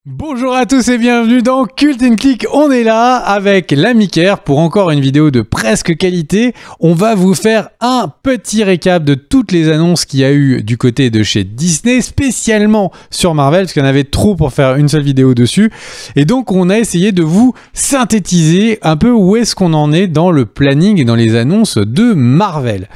Bonjour à tous et bienvenue dans Cult & Click. On est là avec l'ami Kerr pour encore une vidéo de presque qualité. On va vous faire un petit récap de toutes les annonces qu'il y a eu du côté de chez Disney, spécialement sur Marvel, parce qu'il y en avait trop pour faire une seule vidéo dessus. Et donc on a essayé de vous synthétiser un peu où est-ce qu'on en est dans le planning et dans les annonces de Marvel.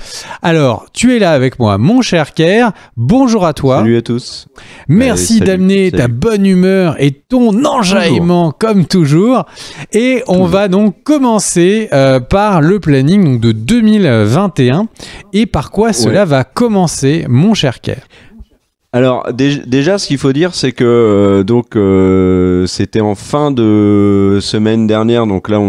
Alors, tu es là avec moi, mon cher Kerr. Bonjour à toi. Salut à tous. Merci d'amener ta bonne humeur et ton enjaillement comme toujours. Et on va donc commencer par le planning donc, de 2021. Et par quoi cela va commencer, mon cher Kerr? Alors déjà ce qu'il faut dire c'est que c'était en fin de semaine dernière, donc là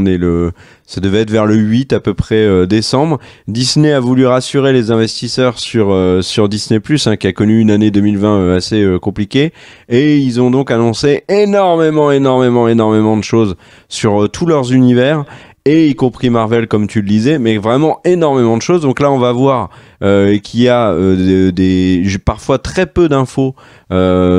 ça devait être vers le 8 à peu près décembre. Disney a voulu rassurer les investisseurs sur Disney+, qui a connu une année 2020 assez compliquée, et ils ont donc annoncé énormément de choses sur tous leurs univers, et y compris Marvel comme tu le disais, mais vraiment énormément de choses. Donc là on va voir qu'il y a parfois très peu d'infos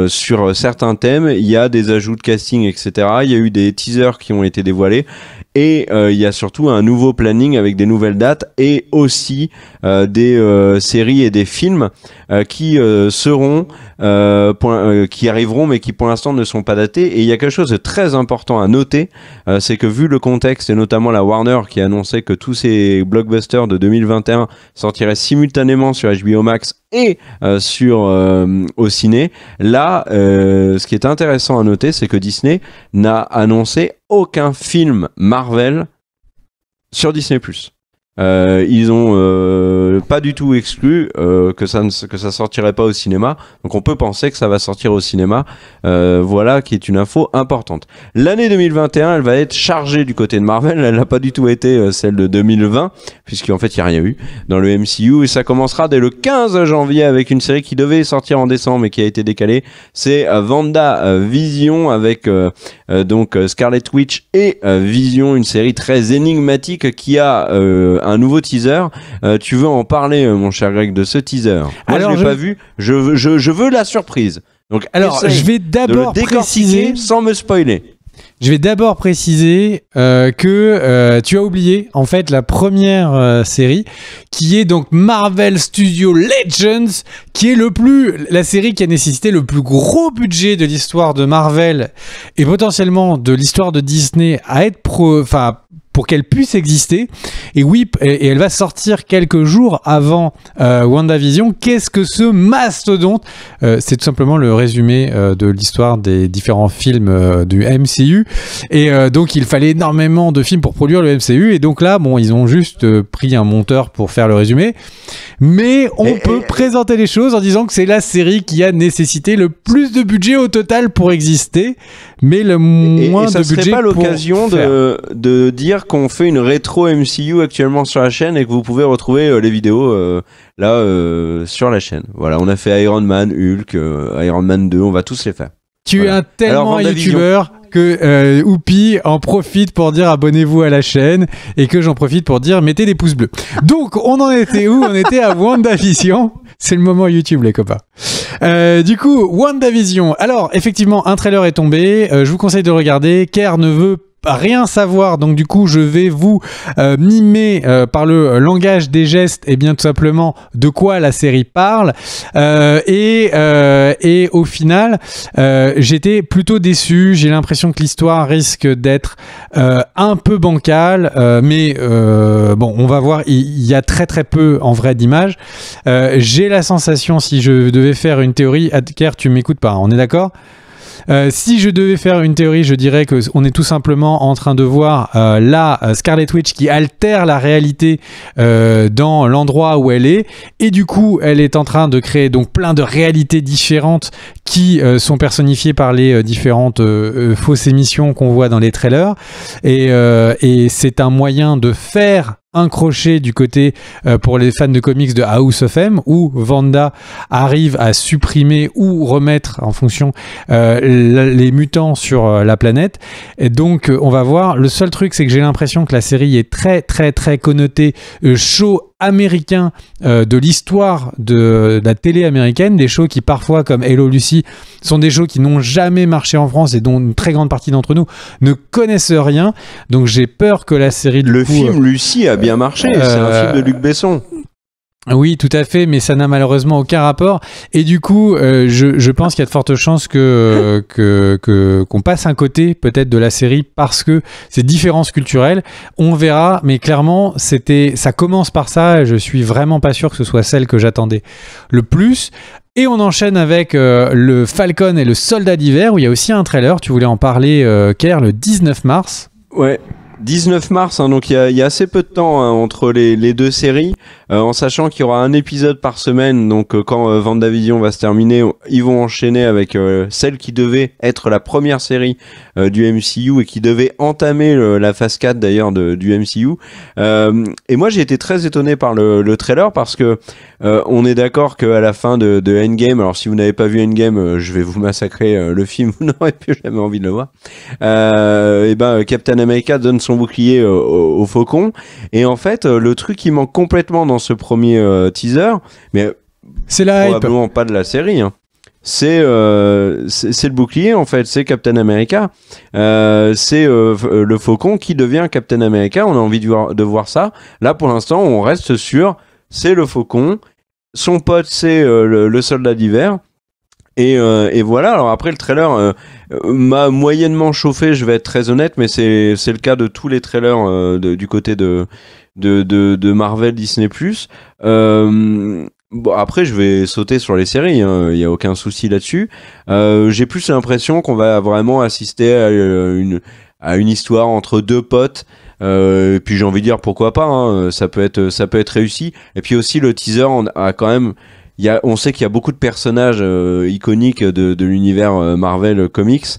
sur certains thèmes. Il y a des ajouts de casting, etc. Il y a eu des teasers qui ont été dévoilés. Et il y a surtout un nouveau planning avec des nouvelles dates et aussi des séries et des films qui arriveront mais qui pour l'instant ne sont pas datés. Et il y a quelque chose de très important à noter, c'est que vu le contexte et notamment la Warner qui a annoncé que tous ces blockbusters de 2021 sortiraient simultanément sur HBO Max et au ciné, là ce qui est intéressant à noter, c'est que Disney n'a annoncé aucun film Marvel sur Disney+. Ils ont pas du tout exclu que ça sortirait pas au cinéma, donc on peut penser que ça va sortir au cinéma. Voilà qui est une info importante. L'année 2021 elle va être chargée du côté de Marvel, elle n'a pas du tout été celle de 2020 puisqu'en fait il n'y a rien eu dans le MCU, et ça commencera dès le 15 janvier avec une série qui devait sortir en décembre mais qui a été décalée. C'est WandaVision avec donc Scarlet Witch et Vision, une série très énigmatique qui a un nouveau teaser. Tu veux en parler, mon cher Greg, de ce teaser? Moi, alors, je l'ai pas vu. Je veux la surprise. Donc, alors, je vais d'abord préciser, sans me spoiler. Je vais d'abord préciser que tu as oublié en fait la première série qui est donc Marvel Studios Legends, qui est la série qui a nécessité le plus gros budget de l'histoire de Marvel et potentiellement de l'histoire de Disney à être pour qu'elle puisse exister. Et oui, et elle va sortir quelques jours avant WandaVision. Qu'est-ce que ce mastodonte? C'est tout simplement le résumé de l'histoire des différents films du MCU. Et donc, il fallait énormément de films pour produire le MCU. Et donc là, bon, ils ont juste pris un monteur pour faire le résumé. Mais on peut présenter les choses en disant que c'est la série qui a nécessité le plus de budget au total pour exister, mais le moins de budget pour ça serait pas l'occasion de dire qu'on fait une rétro MCU actuellement sur la chaîne et que vous pouvez retrouver les vidéos sur la chaîne. Voilà, on a fait Iron Man, Hulk, Iron Man 2, on va tous les faire. Tu es un tellement youtubeur que Oupi en profite pour dire abonnez-vous à la chaîne et que j'en profite pour dire mettez des pouces bleus. Donc on en était où? On était à WandaVision. C'est le moment YouTube les copains. Du coup, WandaVision. Alors effectivement, un trailer est tombé. Je vous conseille de regarder. Kerr ne veut rien savoir, donc du coup je vais vous mimer par le langage des gestes et bien tout simplement de quoi la série parle, et au final j'étais plutôt déçu. J'ai l'impression que l'histoire risque d'être un peu bancale, mais bon, on va voir. Il y a très peu en vrai d'images. J'ai la sensation, si je devais faire une théorie, Kerr, tu m'écoutes pas, on est d'accord? Si je devais faire une théorie, je dirais qu'on est tout simplement en train de voir la Scarlet Witch qui altère la réalité dans l'endroit où elle est, et du coup elle est en train de créer donc plein de réalités différentes qui sont personnifiées par les différentes fausses émissions qu'on voit dans les trailers, et c'est un moyen de faire un crochet du côté pour les fans de comics de House of M, où Wanda arrive à supprimer ou remettre en fonction les mutants sur la planète. Et donc on va voir. Le seul truc, c'est que j'ai l'impression que la série est très connotée show américains de l'histoire de la télé américaine, des shows qui parfois, comme Hello Lucy, sont des shows qui n'ont jamais marché en France et dont une très grande partie d'entre nous ne connaissent rien. Donc j'ai peur que la série... Le film Lucy a bien marché, c'est un film de Luc Besson. Oui, tout à fait, mais ça n'a malheureusement aucun rapport. Et du coup, je pense qu'il y a de fortes chances qu'on passe un côté peut-être de la série parce que ces différences culturelles, on verra. Mais clairement, ça commence par ça. Et je suis vraiment pas sûr que ce soit celle que j'attendais le plus. Et on enchaîne avec le Falcon et le Soldat d'hiver où il y a aussi un trailer. Tu voulais en parler, Kerr, le 19 mars. Ouais. 19 mars, hein, donc il y a assez peu de temps entre les deux séries, en sachant qu'il y aura un épisode par semaine, donc quand WandaVision va se terminer, ils vont enchaîner avec celle qui devait être la première série du MCU et qui devait entamer la phase 4 d'ailleurs du MCU. Et moi j'ai été très étonné par le trailer parce que on est d'accord qu'à la fin de Endgame, alors si vous n'avez pas vu Endgame, je vais vous massacrer le film, vous n'aurez plus jamais envie de le voir. Et ben Captain America donne son bouclier au Faucon, et en fait le truc qui manque complètement dans ce premier teaser, mais c'est la probablement pas de la série, hein. C'est le bouclier en fait, c'est Captain America, c'est le Faucon qui devient Captain America. On a envie de voir ça. Là pour l'instant on reste sur c'est le Faucon, son pote c'est le Soldat d'hiver. Et voilà, alors après le trailer m'a moyennement chauffé, je vais être très honnête, mais c'est le cas de tous les trailers du côté de Marvel Disney+. Bon, après je vais sauter sur les séries, il y a aucun souci là-dessus. J'ai plus l'impression qu'on va vraiment assister à une histoire entre deux potes. Et puis j'ai envie de dire pourquoi pas, hein, ça peut être réussi. Et puis aussi le teaser a quand même... on sait qu'il y a beaucoup de personnages iconiques de l'univers Marvel Comics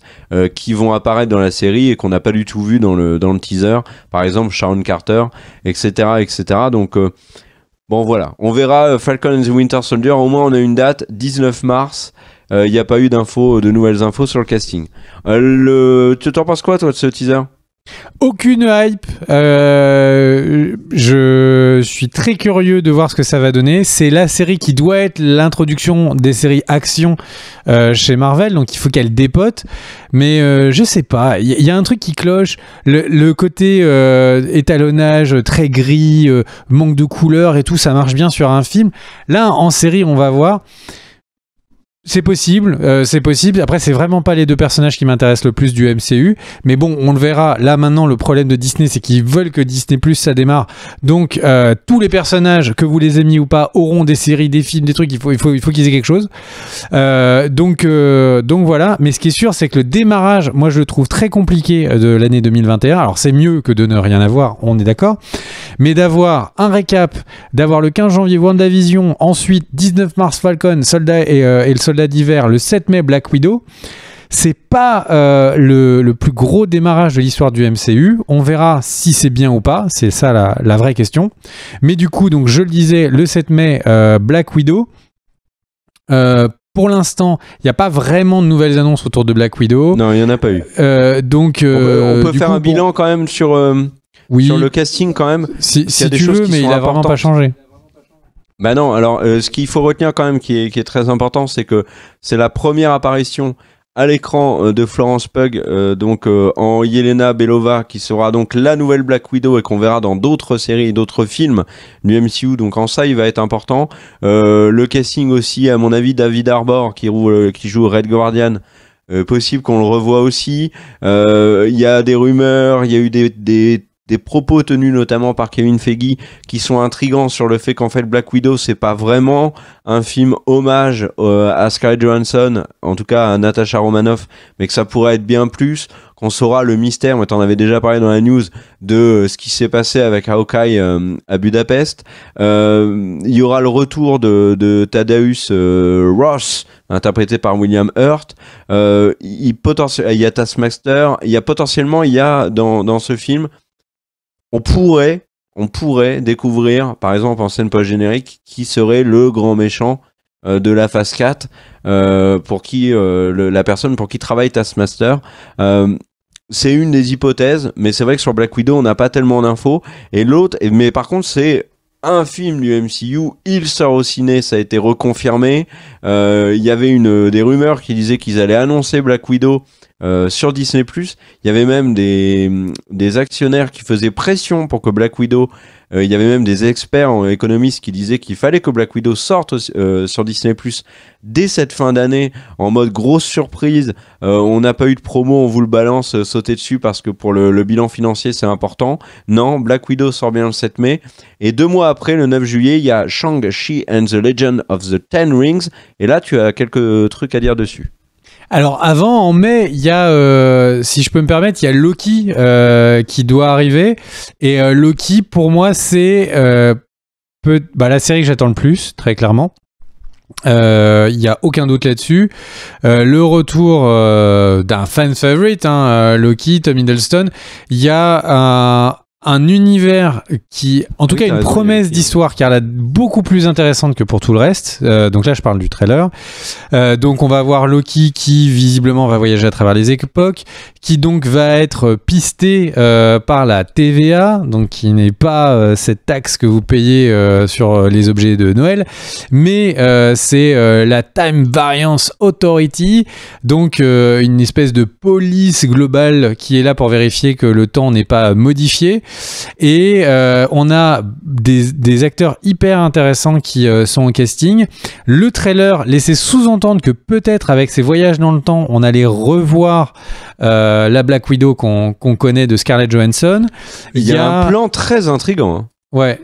qui vont apparaître dans la série et qu'on n'a pas du tout vu dans le teaser. Par exemple, Sharon Carter, etc. etc. Donc, bon voilà. On verra Falcon and the Winter Soldier. Au moins, on a une date, 19 mars. Il n'y a pas eu de nouvelles infos sur le casting. Tu t'en penses quoi, toi, de ce teaser ? Aucune hype. Je suis très curieux de voir ce que ça va donner. C'est la série qui doit être l'introduction des séries action chez Marvel, donc il faut qu'elle dépote. Mais je sais pas. Il y a un truc qui cloche. Le côté étalonnage très gris, manque de couleurs et tout, ça marche bien sur un film. Là, en série, on va voir. C'est possible. Après, c'est vraiment pas les deux personnages qui m'intéressent le plus du MCU. Mais bon, on le verra. Là, maintenant, le problème de Disney, c'est qu'ils veulent que Disney+, ça démarre. Donc, tous les personnages, que vous les aimiez ou pas, auront des séries, des films, des trucs. Il faut qu'ils aient quelque chose. Donc voilà. Mais ce qui est sûr, c'est que le démarrage, moi, je le trouve très compliqué de l'année 2021. Alors, c'est mieux que de ne rien avoir, on est d'accord. Mais d'avoir un récap, d'avoir le 15 janvier WandaVision, ensuite 19 mars Falcon, Soldat et le Soldat d'hiver, le 7 mai Black Widow, c'est pas le plus gros démarrage de l'histoire du MCU. On verra si c'est bien ou pas, c'est ça la vraie question. Mais du coup, donc je le disais, le 7 mai Black Widow. Pour l'instant, il n'y a pas vraiment de nouvelles annonces autour de Black Widow. Non, il n'y en a pas eu. Donc, on peut faire un bilan quand même sur le casting quand même. Si tu veux, mais il a vraiment pas changé. Bah non, alors ce qu'il faut retenir quand même qui est très important, c'est que c'est la première apparition à l'écran de Florence Pugh, donc en Yelena Belova, qui sera donc la nouvelle Black Widow et qu'on verra dans d'autres séries et d'autres films du MCU, donc en ça il va être important. Le casting aussi, à mon avis, David Harbour qui joue Red Guardian, possible qu'on le revoie aussi. Il y a des rumeurs, il y a eu des propos tenus notamment par Kevin Feige qui sont intrigants sur le fait qu'en fait Black Widow c'est pas vraiment un film hommage à Scarlett Johansson, en tout cas à Natasha Romanoff, mais que ça pourrait être bien plus, qu'on saura le mystère, mais t'en avais déjà parlé dans la news, de ce qui s'est passé avec Hawkeye à Budapest. Il y aura le retour de Thaddeus Ross, interprété par William Hurt. Il y a Taskmaster, il y a dans ce film, on pourrait découvrir, par exemple en scène post-générique, qui serait le grand méchant de la phase 4, pour qui la personne pour qui travaille Taskmaster. C'est une des hypothèses, mais c'est vrai que sur Black Widow, on n'a pas tellement d'infos. Mais par contre, c'est un film du MCU, il sort au ciné, ça a été reconfirmé. Il y avait des rumeurs qui disaient qu'ils allaient annoncer Black Widow sur Disney+. Il y avait même des actionnaires qui faisaient pression pour que Black Widow... il y avait même des experts économistes qui disaient qu'il fallait que Black Widow sorte sur Disney+, dès cette fin d'année, en mode grosse surprise. On n'a pas eu de promo, on vous le balance, sautez dessus parce que pour le bilan financier, c'est important. Non, Black Widow sort bien le 7 mai. Et 2 mois après, le 9 juillet, il y a Shang-Chi and the Legend of the Ten Rings. Et là, tu as quelques trucs à dire dessus. Alors avant, en mai, il y a, si je peux me permettre, il y a Loki qui doit arriver. Et Loki, pour moi, c'est la série que j'attends le plus, très clairement. Il n'y a aucun doute là-dessus. Le retour d'un fan favorite, Loki, Tom Hiddleston. Il y a un univers qui, en tout cas, une promesse d'histoire qui a l'air beaucoup plus intéressante que pour tout le reste. Donc là, je parle du trailer. Donc on va voir Loki qui, visiblement, va voyager à travers les époques, qui donc va être pisté par la TVA, donc qui n'est pas cette taxe que vous payez sur les objets de Noël, mais c'est la Time Variance Authority, donc une espèce de police globale qui est là pour vérifier que le temps n'est pas modifié. Et on a des acteurs hyper intéressants qui sont au casting. Le trailer laissait sous-entendre que peut-être avec ces voyages dans le temps, on allait revoir la Black Widow qu'on connaît de Scarlett Johansson. Il y a un plan très intriguant, hein. Ouais,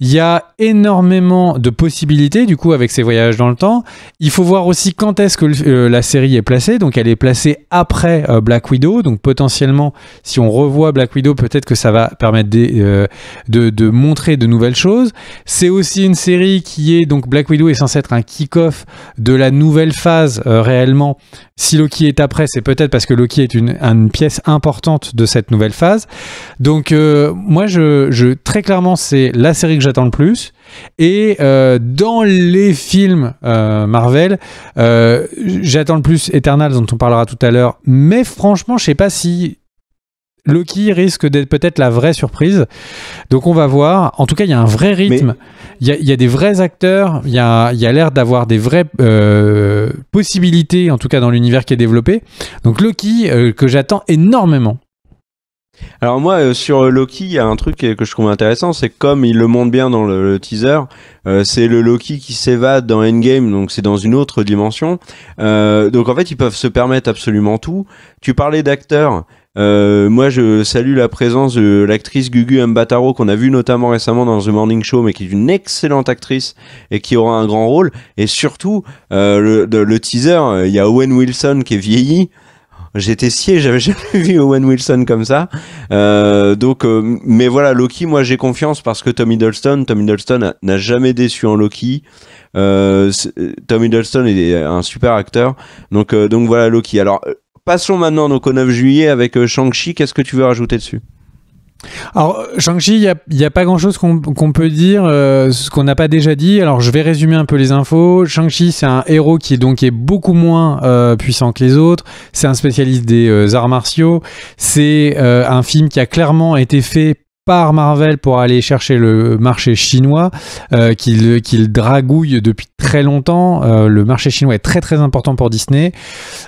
il y a énormément de possibilités du coup avec ces voyages dans le temps. Il faut voir aussi quand est-ce que la série est placée. Donc elle est placée après Black Widow. Donc potentiellement, si on revoit Black Widow, peut-être que ça va permettre de montrer de nouvelles choses. C'est aussi une série qui est, donc Black Widow est censé être un kick-off de la nouvelle phase réellement. Si Loki est après, c'est peut-être parce que Loki est une pièce importante de cette nouvelle phase. Donc moi, très clairement, c'est la série que j'attends le plus. Et dans les films Marvel, j'attends le plus Eternals, dont on parlera tout à l'heure. Mais franchement, je sais pas si Loki risque d'être peut-être la vraie surprise. Donc on va voir. En tout cas, il y a un vrai rythme. Il y a des vrais acteurs. Il y a l'air d'avoir des vraies possibilités, en tout cas dans l'univers qui est développé. Donc Loki, que j'attends énormément. Alors moi, sur Loki, il y a un truc que je trouve intéressant, c'est que comme il le montre bien dans le teaser, c'est le Loki qui s'évade dans Endgame, donc c'est dans une autre dimension. Donc en fait, ils peuvent se permettre absolument tout. Tu parlais d'acteurs. Moi, je salue la présence de l'actrice Gugu Mbatha-Raw qu'on a vu notamment récemment dans The Morning Show, mais qui est une excellente actrice et qui aura un grand rôle. Et surtout, le teaser, il y a Owen Wilson qui est vieilli. J'étais scié, j'avais jamais vu Owen Wilson comme ça. Mais voilà, Loki, moi j'ai confiance parce que Tom Hiddleston n'a jamais déçu en Loki. Tom Hiddleston est un super acteur. Donc voilà Loki. Alors passons maintenant donc au 9 juillet avec Shang-Chi. Qu'est-ce que tu veux rajouter dessus ? Alors, Shang-Chi, il n'y a pas grand-chose qu'on peut dire, ce qu'on n'a pas déjà dit. Alors, je vais résumer un peu les infos. Shang-Chi, c'est un héros qui est beaucoup moins puissant que les autres. C'est un spécialiste des arts martiaux. C'est un film qui a clairement été fait par Marvel pour aller chercher le marché chinois qu'il dragouille depuis très longtemps. Le marché chinois est très très important pour Disney.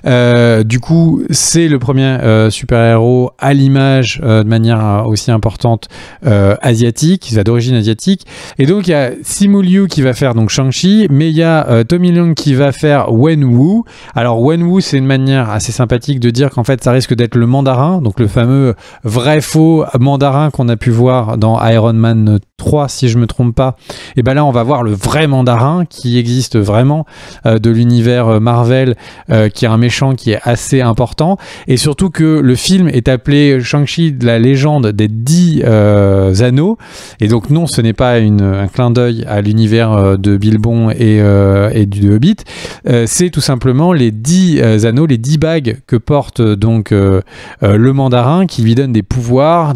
Du coup, c'est le premier super-héros à l'image de manière aussi importante asiatique, d'origine asiatique. Et donc, il y a Simu Liu qui va faire donc Shang-Chi, mais il y a Tommy Leung qui va faire Wenwu. Alors, Wenwu, c'est une manière assez sympathique de dire qu'en fait, ça risque d'être le mandarin, donc le fameux vrai-faux mandarin qu'on a pu voir dans Iron Man 3 si je me trompe pas. Et ben là on va voir le vrai mandarin qui existe vraiment de l'univers Marvel, qui est un méchant qui est assez important, et surtout que le film est appelé Shang-Chi de la légende des 10 anneaux, et donc non, ce n'est pas un clin d'œil à l'univers de Bilbon et du Hobbit, c'est tout simplement les 10 anneaux, les 10 bagues que porte donc le mandarin, qui lui donne des pouvoirs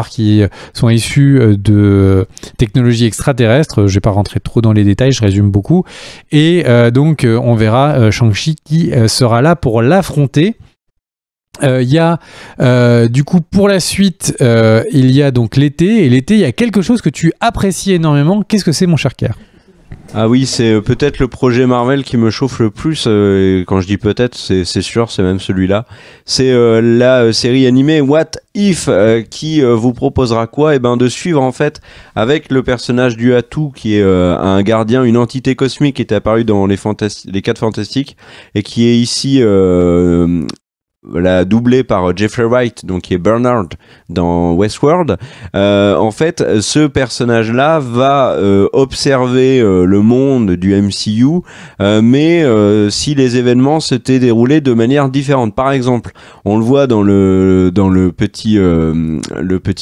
qui sont issus de technologies extraterrestres. Je ne vais pas rentrer trop dans les détails, je résume beaucoup. Et donc, on verra Shang-Chi qui sera là pour l'affronter. Il y a du coup pour la suite il y a donc l'été, et l'été il y a quelque chose que tu apprécies énormément. Qu'est-ce que c'est, mon cher Kerr? Ah oui, c'est peut-être le projet Marvel qui me chauffe le plus, et quand je dis peut-être, c'est sûr, c'est même celui-là. C'est la série animée What If, qui vous proposera quoi? Eh ben, de suivre en fait avec le personnage du Atout, qui est un gardien, une entité cosmique qui est apparue dans les 4 Fantastiques, et qui est ici doublé par Jeffrey Wright, donc qui est Bernard dans Westworld. En fait, ce personnage-là va observer le monde du MCU, mais si les événements s'étaient déroulés de manière différente. Par exemple, on le voit dans le petit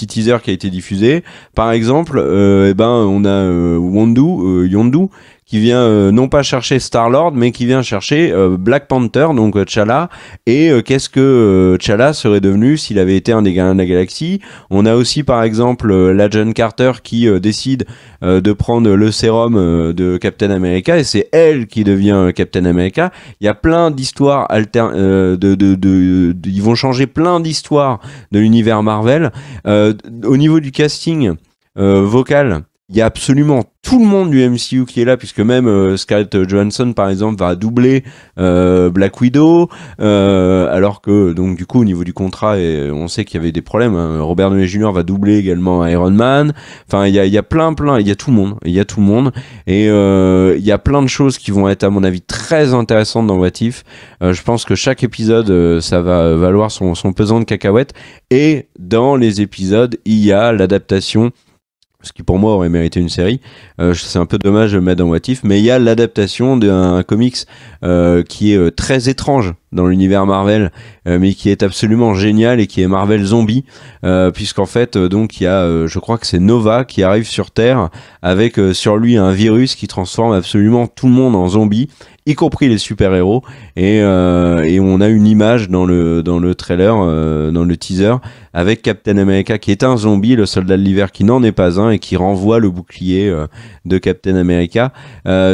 teaser qui a été diffusé. Par exemple, on a Yondu qui vient non pas chercher Star-Lord, mais qui vient chercher Black Panther, donc T'Challa, et qu'est-ce que T'Challa serait devenu s'il avait été un des gardiens de la galaxie. On a aussi par exemple l'agent Carter qui décide de prendre le sérum de Captain America, et c'est elle qui devient Captain America. Il y a plein d'histoires ils vont changer plein d'histoires de l'univers Marvel. Au niveau du casting vocal, il y a absolument tout le monde du MCU qui est là, puisque même Scarlett Johansson par exemple va doubler Black Widow, alors que donc du coup au niveau du contrat, on sait qu'il y avait des problèmes, hein. Robert Downey Jr. va doubler également Iron Man. Enfin il y a plein, il y a tout le monde, et il y a plein de choses qui vont être à mon avis très intéressantes dans What If. Je pense que chaque épisode ça va valoir son pesant de cacahuètes, et dans les épisodes il y a l'adaptation, ce qui pour moi aurait mérité une série. C'est un peu dommage de le mettre dans What If, mais il y a l'adaptation d'un comics qui est très étrange dans l'univers Marvel, mais qui est absolument génial, et qui est Marvel Zombie, puisqu'en fait donc il y a je crois que c'est Nova qui arrive sur Terre avec sur lui un virus qui transforme absolument tout le monde en zombie, y compris les super-héros, et on a une image dans le trailer, dans le teaser, avec Captain America qui est un zombie, le soldat de l'hiver qui n'en est pas un, et qui renvoie le bouclier de Captain America.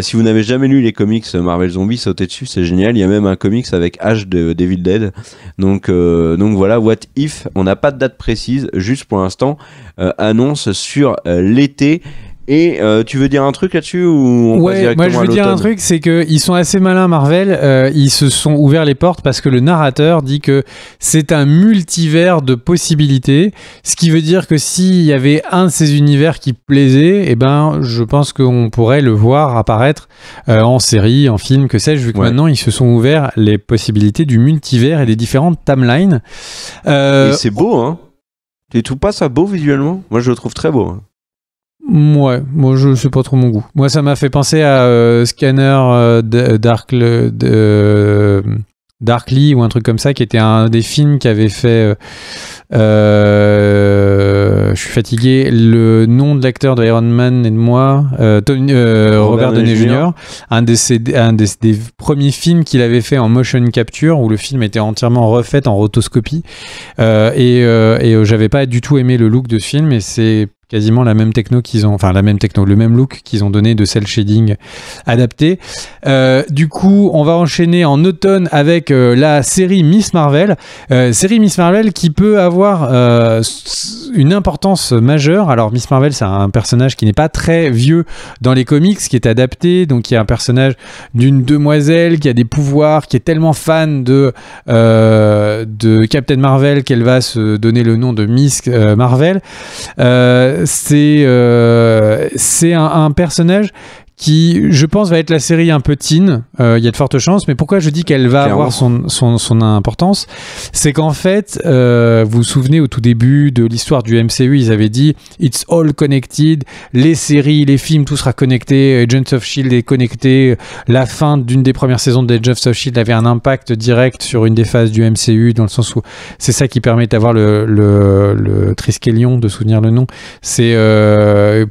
Si vous n'avez jamais lu les comics Marvel Zombie, sautez dessus, c'est génial. Il y a même un comics avec Ash de Devil Dead. Donc voilà, What If, on n'a pas de date précise, juste pour l'instant annonce sur l'été. Et tu veux dire un truc là-dessus, ou on passe directement à l'automne? Moi je veux dire un truc, c'est qu'ils sont assez malins Marvel, ils se sont ouverts les portes parce que le narrateur dit que c'est un multivers de possibilités, ce qui veut dire que s'il y avait un de ces univers qui plaisait, eh ben je pense qu'on pourrait le voir apparaître en série, en film, que sais-je, vu que maintenant ils se sont ouverts les possibilités du multivers et des différentes timelines. Et c'est beau, hein? Tu trouves pas ça beau visuellement? Moi je le trouve très beau, hein. Ouais, moi je sais pas trop mon goût. Moi ça m'a fait penser à Scanner Darkly ou un truc comme ça, qui était un des films qui avait fait je suis fatigué, le nom de l'acteur de Iron Man et de moi, Robert Downey Jr. un des premiers films qu'il avait fait en motion capture, où le film était entièrement refait en rotoscopie, et j'avais pas du tout aimé le look de ce film, et c'est quasiment la même techno le même look qu'ils ont donné de cel shading adapté. Du coup, on va enchaîner en automne avec la série Miss Marvel. Série Miss Marvel qui peut avoir une importance majeure. Alors, Miss Marvel, c'est un personnage qui n'est pas très vieux dans les comics, qui est adapté. Donc, il y a un personnage d'une demoiselle qui a des pouvoirs, qui est tellement fan de Captain Marvel qu'elle va se donner le nom de Miss Marvel. C'est un personnage qui, je pense, va être la série un peu teen. Il y a de fortes chances, mais pourquoi je dis qu'elle va avoir son importance, c'est qu'en fait, vous vous souvenez, au tout début de l'histoire du MCU, ils avaient dit « It's all connected », les séries, les films, tout sera connecté, Agents of S.H.I.E.L.D. est connecté, la fin d'une des premières saisons d'Agents of S.H.I.E.L.D. avait un impact direct sur une des phases du MCU, dans le sens où c'est ça qui permet d'avoir le Triskelion, de souvenir le nom, c'est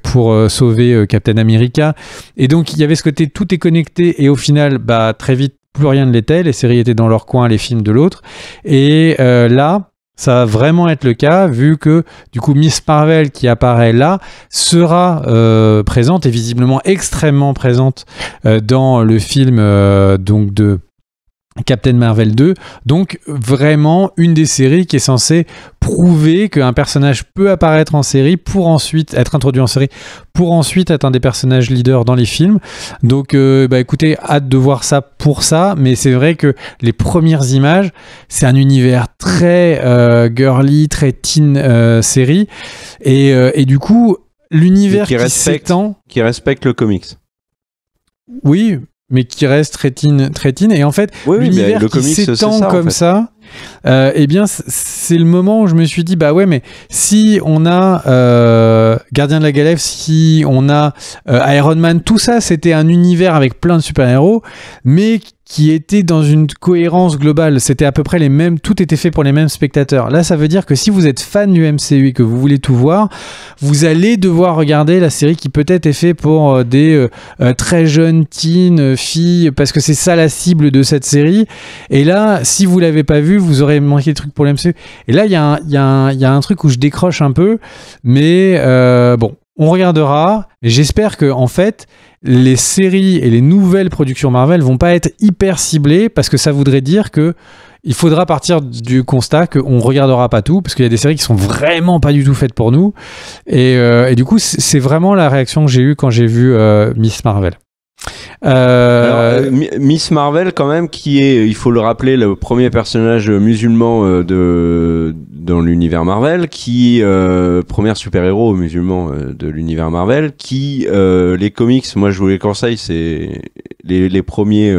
pour sauver Captain America. Et donc, il y avait ce côté tout est connecté, et au final, très vite, plus rien ne l'était. Les séries étaient dans leur coin, les films de l'autre. Et là, ça va vraiment être le cas, vu que, du coup, Miss Marvel qui apparaît là sera présente, et visiblement extrêmement présente dans le film donc de Captain Marvel 2, donc vraiment une des séries qui est censée prouver qu'un personnage peut apparaître en série pour ensuite être introduit en série, pour ensuite être un des personnages leaders dans les films. Donc écoutez, hâte de voir ça pour ça, mais c'est vrai que les premières images, c'est un univers très girly, très teen série, et du coup, l'univers qui s'étend... Qui respecte le comics. Oui, mais qui reste très teen, et en fait l'univers qui s'étend comme ça, eh bien c'est le moment où je me suis dit bah ouais, mais si on a Gardien de la Galaxie, si on a Iron Man, tout ça c'était un univers avec plein de super-héros mais qui était dans une cohérence globale, c'était à peu près les mêmes, tout était fait pour les mêmes spectateurs. Là, ça veut dire que si vous êtes fan du MCU et que vous voulez tout voir, vous allez devoir regarder la série qui peut-être est faite pour des très jeunes teen, filles, parce que c'est ça la cible de cette série. Et là, si vous l'avez pas vu, vous aurez manqué des trucs pour le MCU. Et là, il y a un truc où je décroche un peu, mais bon, on regardera. Et j'espère que, en fait, les séries et les nouvelles productions Marvel vont pas être hyper ciblées, parce que ça voudrait dire que il faudra partir du constat qu'on regardera pas tout, parce qu'il y a des séries qui sont vraiment pas du tout faites pour nous. Et du coup, c'est vraiment la réaction que j'ai eue quand j'ai vu Miss Marvel. Alors, Miss Marvel quand même, qui est, il faut le rappeler, le premier personnage musulman dans l'univers Marvel, qui premier super-héros musulman de l'univers Marvel, qui les comics, moi je vous les conseille, c'est les premiers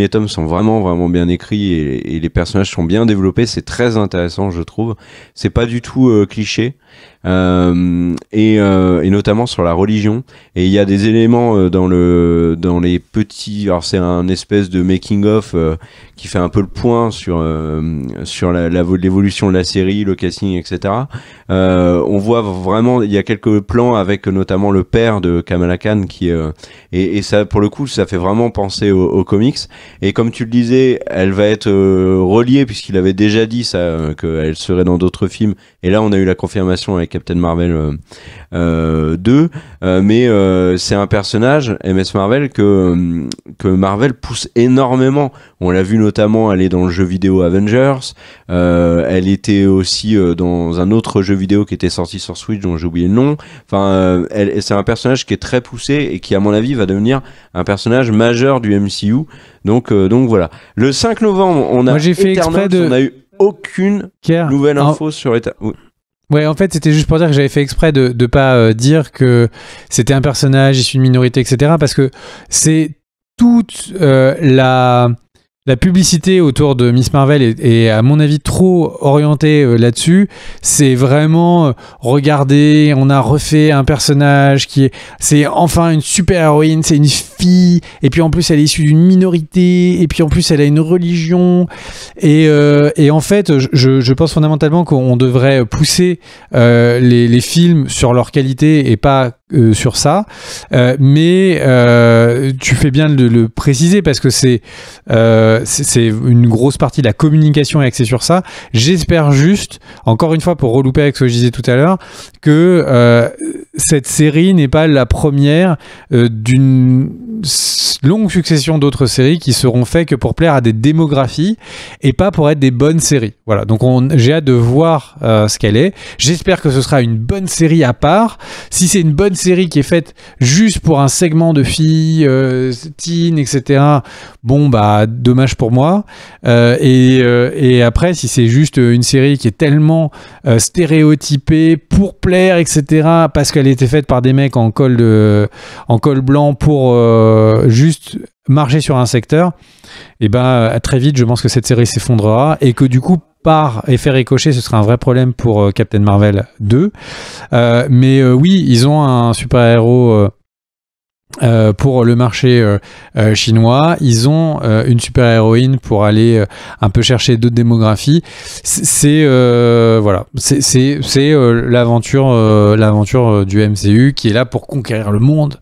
tomes sont vraiment bien écrits et les personnages sont bien développés, c'est très intéressant je trouve, c'est pas du tout cliché. Et notamment sur la religion, et il y a des éléments dans les petits, alors c'est un espèce de making of qui fait un peu le point sur l'évolution de la série, le casting, etc. On voit vraiment, il y a quelques plans avec notamment le père de Kamala Khan qui et ça, pour le coup, ça fait vraiment penser aux comics. Et comme tu le disais, elle va être reliée, puisqu'il avait déjà dit ça, qu'elle serait dans d'autres films. Et là, on a eu la confirmation avec Captain Marvel 2. Mais c'est un personnage, MS Marvel, que Marvel pousse énormément. On l'a vu notamment aller dans le jeu vidéo Avengers. Elle était aussi dans un autre jeu vidéo qui était sorti sur Switch, dont j'ai oublié le nom. Enfin, c'est un personnage qui est très poussé et qui, à mon avis, va devenir un personnage majeur du MCU. Donc voilà. Le 5 novembre, on a Eternals, on a eu aucune nouvelle info sur Eternals. Ouais, en fait, c'était juste pour dire que j'avais fait exprès de pas dire que c'était un personnage issu d'une minorité, etc. Parce que c'est toute la publicité autour de Miss Marvel est à mon avis trop orientée là-dessus. C'est vraiment regardez, on a refait un personnage c'est enfin une super héroïne, c'est une fille, et puis en plus elle est issue d'une minorité, et puis en plus elle a une religion, et en fait je pense fondamentalement qu'on devrait pousser les films sur leur qualité et pas sur ça, mais tu fais bien de le préciser, parce que c'est une grosse partie de la communication est axée sur ça. J'espère juste, encore une fois pour relouper avec ce que je disais tout à l'heure, que cette série n'est pas la première d'une longue succession d'autres séries qui seront faites que pour plaire à des démographies et pas pour être des bonnes séries. Voilà, donc j'ai hâte de voir ce qu'elle est. J'espère que ce sera une bonne série à part. Si c'est une bonne série qui est faite juste pour un segment de filles, teen, etc., bon bah dommage pour moi. Et après, si c'est juste une série qui est tellement stéréotypée pour plaire, etc., parce qu'elle a été faite par des mecs en col blanc pour juste marcher sur un secteur, et ben très vite je pense que cette série s'effondrera, et que du coup par effet ricochet ce sera un vrai problème pour Captain Marvel 2. Mais oui, ils ont un super-héros pour le marché chinois, ils ont une super-héroïne pour aller un peu chercher d'autres démographies. C'est voilà, c'est l'aventure du MCU qui est là pour conquérir le monde.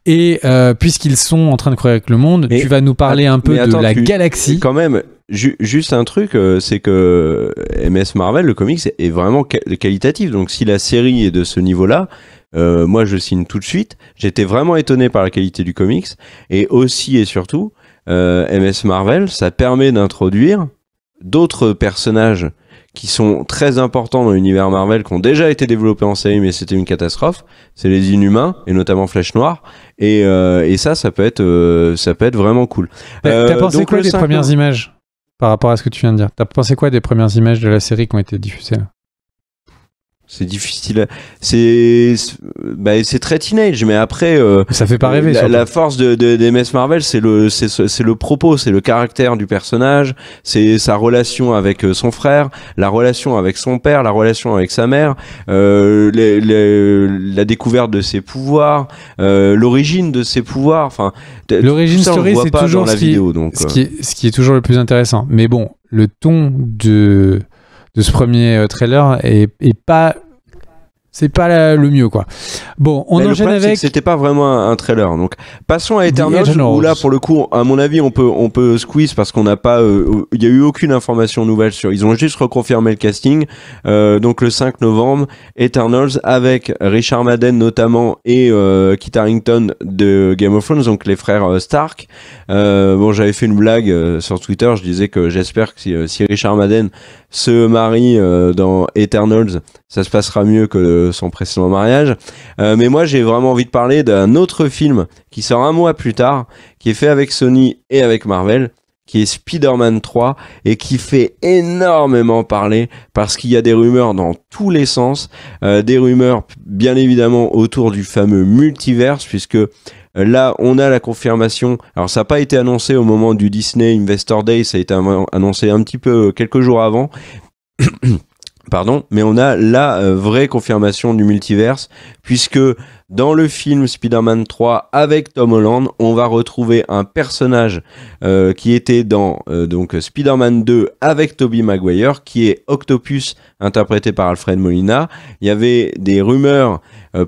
Et puisqu'ils sont en train de conquérir le monde, tu vas nous parler un peu de la galaxie. Quand même, juste un truc, c'est que MS Marvel, le comics, est vraiment qualitatif. Donc si la série est de ce niveau-là, moi je signe tout de suite. J'étais vraiment étonné par la qualité du comics, et aussi et surtout MS Marvel, ça permet d'introduire d'autres personnages qui sont très importants dans l'univers Marvel, qui ont déjà été développés en série, mais c'était une catastrophe. C'est les Inhumains, et notamment Flèche Noire. Et ça peut être vraiment cool. T'as pensé quoi des premières images par rapport à ce que tu viens de dire? T'as pensé quoi des premières images de la série qui ont été diffusées là? C'est difficile. C'est très teenage, mais après. Ça fait pas rêver. La force des MS Marvel, c'est le propos, c'est le caractère du personnage, c'est sa relation avec son frère, la relation avec son père, la relation avec sa mère, la découverte de ses pouvoirs, l'origine de ses pouvoirs. Enfin, l'origine story, c'est toujours ce qui est toujours le plus intéressant. Mais bon, le ton de ce premier trailer est pas, c'est pas le mieux quoi. Bon, on enchaîne avec. C'était pas vraiment un trailer, donc passons à Eternals où là pour le coup, à mon avis, on peut squeeze parce qu'on n'a pas, il y a eu aucune information nouvelle sur. Ils ont juste reconfirmé le casting. Donc le 5 novembre, Eternals avec Richard Madden notamment et Kit Harington de Game of Thrones, donc les frères Stark. Bon, j'avais fait une blague sur Twitter, je disais que j'espère que si Richard Madden se marie dans Eternals, ça se passera mieux que son précédent mariage. Mais moi, j'ai vraiment envie de parler d'un autre film qui sort un mois plus tard, qui est fait avec Sony et avec Marvel, qui est Spider-Man 3 et qui fait énormément parler parce qu'il y a des rumeurs dans tous les sens, des rumeurs bien évidemment autour du fameux multiverse, puisque là, on a la confirmation. Alors, ça n'a pas été annoncé au moment du Disney Investor Day, ça a été annoncé un petit peu quelques jours avant. Pardon, mais on a la vraie confirmation du multiverse, puisque dans le film Spider-Man 3 avec Tom Holland, on va retrouver un personnage qui était dans donc Spider-Man 2 avec Tobey Maguire, qui est Octopus, interprété par Alfred Molina. Il y avait des rumeurs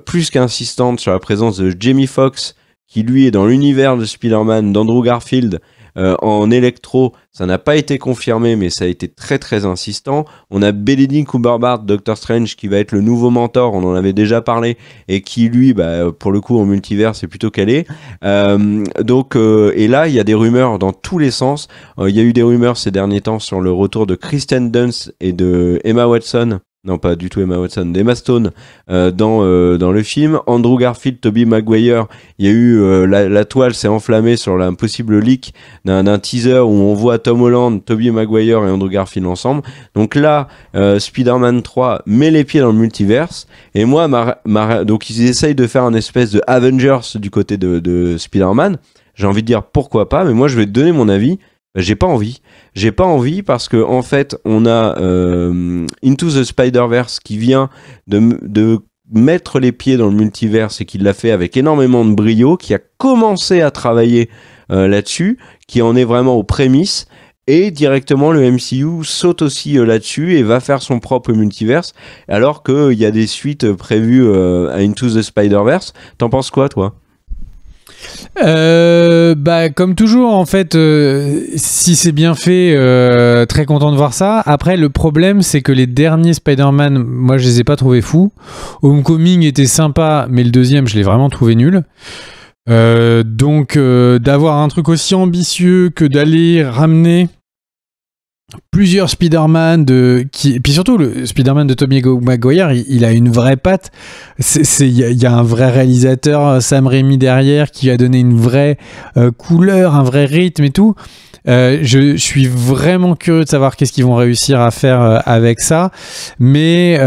plus qu'insistantes sur la présence de Jamie Foxx, qui lui est dans l'univers de Spider-Man d'Andrew Garfield en électro. Ça n'a pas été confirmé, mais ça a été très très insistant. On a Benedict Cumberbatch, Doctor Strange, qui va être le nouveau mentor, on en avait déjà parlé, et qui lui, pour le coup, en multivers, c'est plutôt calé. Et là, il y a des rumeurs dans tous les sens. Il y a eu des rumeurs ces derniers temps sur le retour de Kristen Dunst et de Emma Watson. Non, pas du tout Emma Watson, d'Emma Stone dans le film. Andrew Garfield, Tobey Maguire, il y a eu la toile s'est enflammée sur un possible leak d'un teaser où on voit Tom Holland, Tobey Maguire et Andrew Garfield ensemble. Donc là, Spider-Man 3 met les pieds dans le multiverse, et moi, donc ils essayent de faire un espèce de Avengers du côté de Spider-Man. J'ai envie de dire pourquoi pas, mais moi je vais te donner mon avis. J'ai pas envie parce que en fait on a Into the Spider-Verse qui vient de mettre les pieds dans le multiverse et qui l'a fait avec énormément de brio, qui a commencé à travailler là-dessus, qui en est vraiment aux prémices, et directement le MCU saute aussi là-dessus et va faire son propre multiverse, alors qu'il y a des suites prévues à Into the Spider-Verse. T'en penses quoi, toi ? Comme toujours en fait, si c'est bien fait, très content de voir ça. Après, le problème c'est que les derniers Spider-Man, moi je les ai pas trouvés fous. Homecoming était sympa, mais le deuxième je l'ai vraiment trouvé nul. Donc d'avoir un truc aussi ambitieux que d'aller ramener plusieurs Spider-Man puis surtout le Spider-Man de Tobey Maguire, il a une vraie patte. Il y a un vrai réalisateur, Sam Raimi, derrière, qui a donné une vraie couleur, un vrai rythme et tout. Je suis vraiment curieux de savoir qu'est-ce qu'ils vont réussir à faire avec ça, mais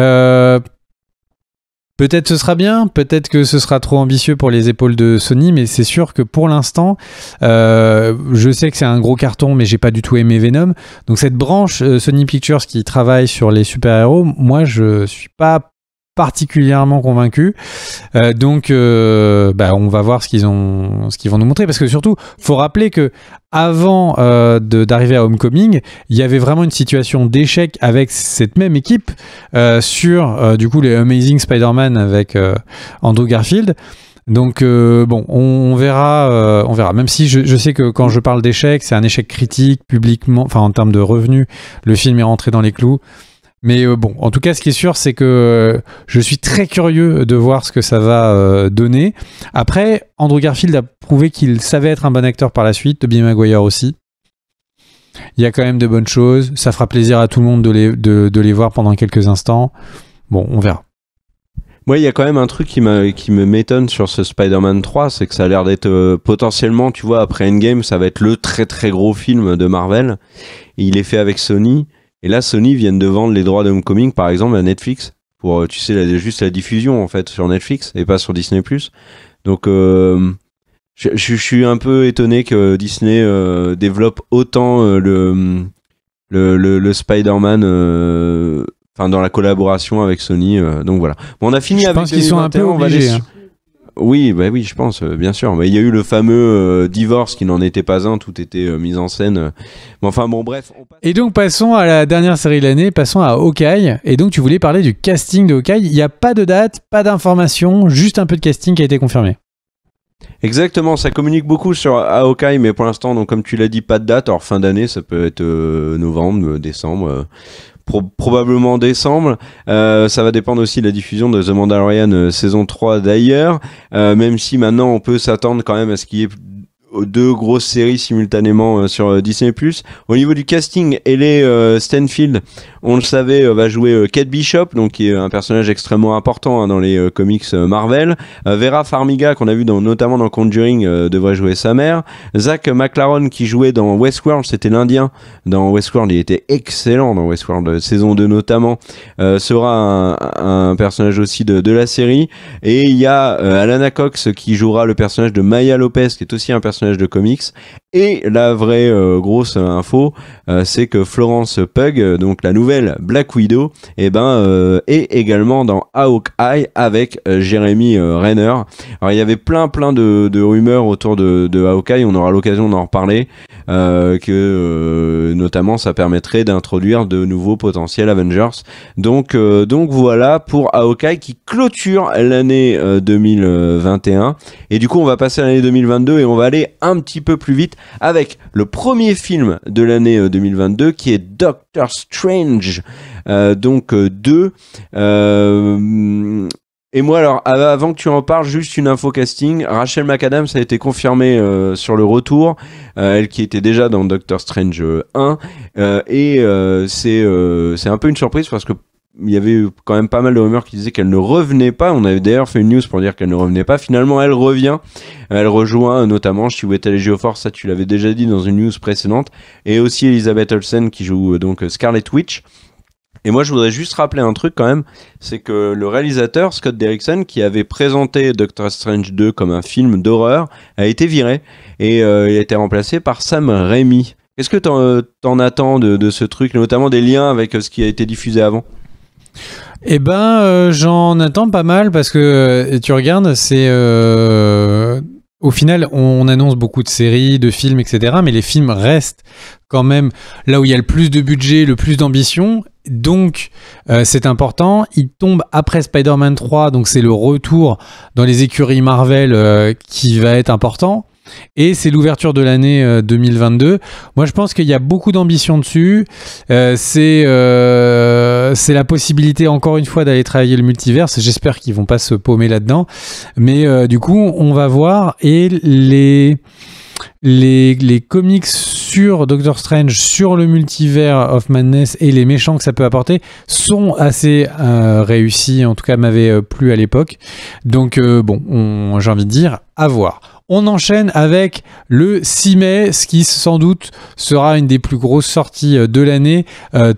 peut-être ce sera bien, peut-être que ce sera trop ambitieux pour les épaules de Sony, mais c'est sûr que pour l'instant, je sais que c'est un gros carton, mais j'ai pas du tout aimé Venom. Donc cette branche Sony Pictures qui travaille sur les super-héros, moi je suis pas particulièrement convaincu. Donc on va voir ce qu'ils vont nous montrer, parce que surtout faut rappeler que avant d'arriver à Homecoming, il y avait vraiment une situation d'échec avec cette même équipe sur du coup les Amazing Spider-Man avec Andrew Garfield. Donc on verra. Même si je sais que quand je parle d'échec, c'est un échec critique publiquement, enfin en termes de revenus, le film est rentré dans les clous. Mais bon, en tout cas, ce qui est sûr, c'est que je suis très curieux de voir ce que ça va donner. Après, Andrew Garfield a prouvé qu'il savait être un bon acteur par la suite, Tobey Maguire aussi. Il y a quand même de bonnes choses. Ça fera plaisir à tout le monde de les voir pendant quelques instants. Bon, on verra. Moi, il y a quand même un truc qui me m'étonne sur ce Spider-Man 3, c'est que ça a l'air d'être potentiellement, tu vois, après Endgame, ça va être le très très gros film de Marvel. Et il est fait avec Sony. Et là, Sony vient de vendre les droits de Homecoming, par exemple, à Netflix. Pour, tu sais, juste la diffusion, en fait, sur Netflix et pas sur Disney+. Donc, je suis un peu étonné que Disney développe autant le Spider-Man dans la collaboration avec Sony. Donc voilà. Bon, on a fini avec 2021. Je pense qu'ils sont un peu obligés. Oui, oui, je pense, bien sûr. Mais il y a eu le fameux divorce qui n'en était pas un, tout était mis en scène. Mais enfin, bon, bref. Et donc, passons à la dernière série de l'année, passons à Hawkeye. Et donc, tu voulais parler du casting de Hawkeye. Il n'y a pas de date, pas d'information, juste un peu de casting qui a été confirmé. Exactement, ça communique beaucoup sur Hawkeye, mais pour l'instant, donc comme tu l'as dit, pas de date. Alors, fin d'année, ça peut être novembre, décembre. Probablement décembre. Ça va dépendre aussi de la diffusion de The Mandalorian saison 3 d'ailleurs, même si maintenant on peut s'attendre quand même à ce qu'il y ait deux grosses séries simultanément sur Disney+. Au niveau du casting, Hailey Steinfeld, on le savait, va jouer Kate Bishop, donc qui est un personnage extrêmement important dans les comics Marvel. Vera Farmiga, qu'on a vu notamment dans Conjuring, devrait jouer sa mère. Zach McLaren, qui jouait dans Westworld, c'était l'Indien. Dans Westworld, il était excellent dans Westworld, saison 2 notamment, sera un personnage aussi de la série. Et il y a Alana Cox qui jouera le personnage de Maya Lopez, qui est aussi un personnage de comics. Et la vraie grosse info, c'est que Florence Pugh, donc la nouvelle Black Widow, est également dans Hawkeye avec Jeremy Renner. Alors il y avait plein de rumeurs autour de Hawkeye, on aura l'occasion d'en reparler, que notamment ça permettrait d'introduire de nouveaux potentiels Avengers. Donc voilà pour Hawkeye qui clôture l'année 2021. Et du coup on va passer à l'année 2022 et on va aller un petit peu plus vite avec le premier film de l'année 2022 qui est Doctor Strange 2. Et moi alors avant que tu en parles, juste une info casting. Rachel McAdams a été confirmée sur le retour, elle qui était déjà dans Doctor Strange 1 c'est un peu une surprise parce que il y avait quand même pas mal de rumeurs qui disaient qu'elle ne revenait pas. On avait d'ailleurs fait une news pour dire qu'elle ne revenait pas. Finalement, elle revient. Elle rejoint notamment She Wetale Geoforce, ça tu l'avais déjà dit dans une news précédente. Et aussi Elizabeth Olsen qui joue donc Scarlet Witch. Et moi, je voudrais juste rappeler un truc quand même, c'est que le réalisateur, Scott Derrickson, qui avait présenté Doctor Strange 2 comme un film d'horreur, a été viré. Et il a été remplacé par Sam Raimi. Qu'est-ce que t'en attends de ce truc, notamment des liens avec ce qui a été diffusé avant ? Eh ben, j'en attends pas mal parce que tu regardes, c'est au final, on annonce beaucoup de séries, de films, etc. Mais les films restent quand même là où il y a le plus de budget, le plus d'ambition. Donc, c'est important. Il tombe après Spider-Man 3, donc c'est le retour dans les écuries Marvel qui va être important. Et c'est l'ouverture de l'année 2022. Moi, je pense qu'il y a beaucoup d'ambition dessus. C'est la possibilité, encore une fois, d'aller travailler le multiverse. J'espère qu'ils vont pas se paumer là-dedans. Mais du coup, on va voir. Et les comics sur Doctor Strange, sur le multivers of Madness et les méchants que ça peut apporter sont assez réussis. En tout cas, m'avaient plu à l'époque. Donc, j'ai envie de dire, à voir. On enchaîne avec le 6 mai, ce qui sans doute sera une des plus grosses sorties de l'année,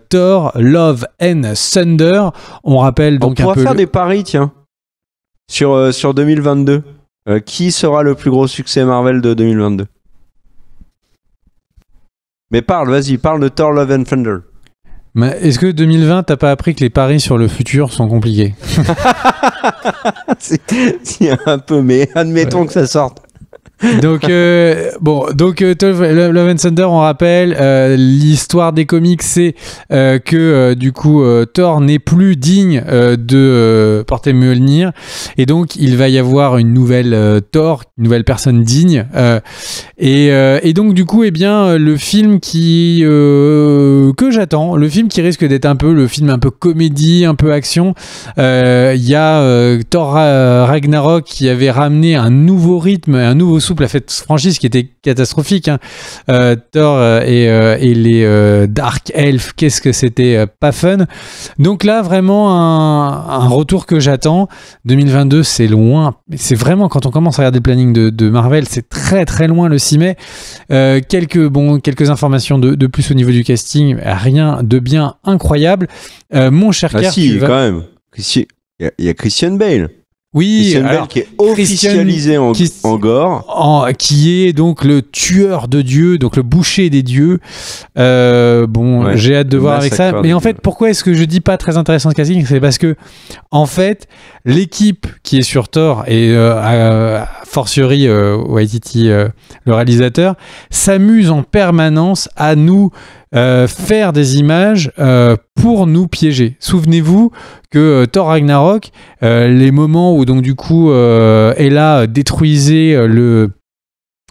Thor, Love and Thunder. On rappelle donc un peu... On pourra faire des paris, tiens, sur 2022. Qui sera le plus gros succès Marvel de 2022 ? Mais parle de Thor, Love and Thunder. Mais est-ce que 2020, t'as pas appris que les paris sur le futur sont compliqués ? C'est un peu, mais admettons que ça sorte. Donc, Love and Thunder, on rappelle, l'histoire des comics, c'est que du coup, Thor n'est plus digne de porter Mjolnir, et donc il va y avoir une nouvelle Thor, une nouvelle personne digne, et donc du coup, eh bien, le film que j'attends, le film qui risque d'être un peu le film un peu comédie, un peu action, il y a Thor Ragnarok qui avait ramené un nouveau rythme, un nouveau souple à cette franchise qui était catastrophique, hein. Thor et les Dark Elf, qu'est-ce que c'était pas fun. Donc là, vraiment un retour que j'attends. 2022, c'est loin. C'est vraiment, quand on commence à regarder le planning de Marvel, c'est très très loin le 6 mai. Quelques informations de plus au niveau du casting, rien de bien incroyable. Mon cher Kerr, quand même. Il y a Christian Bale. Oui, Christian Bale qui est officialisé en gore. Qui est donc le tueur de Dieu, donc le boucher des dieux. Ouais, j'ai hâte de voir avec ça. Mais en fait, pourquoi est-ce que je dis pas très intéressant ce casting ? C'est parce que, en fait, l'équipe qui est sur Thor et fortiori Waititi, le réalisateur, s'amuse en permanence à nous faire des images pour nous piéger. Souvenez-vous que Thor Ragnarok, les moments où donc du coup Hela détruisait le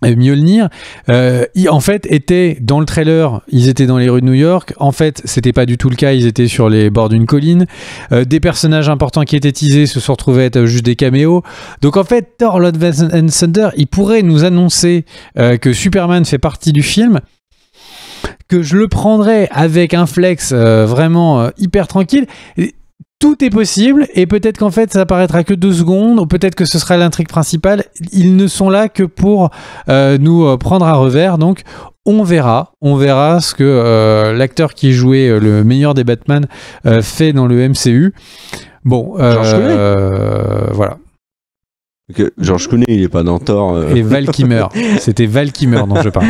Mjolnir, en fait étaient dans le trailer, ils étaient dans les rues de New York. En fait, c'était pas du tout le cas, ils étaient sur les bords d'une colline. Des personnages importants qui étaient teasés se sont retrouvés être juste des caméos. Donc en fait, Thor Love and Thunder, il pourrait nous annoncer que Superman fait partie du film, que je le prendrais avec un flex vraiment hyper tranquille. Tout est possible, et peut-être qu'en fait ça apparaîtra que 2 secondes, ou peut-être que ce sera l'intrigue principale. Ils ne sont là que pour nous prendre à revers, donc on verra ce que l'acteur qui jouait le meilleur des Batman fait dans le MCU. Bon, voilà. George Clooney, il est pas dans Thor. Et Val Kilmer. C'était Val Kilmer dont je parle.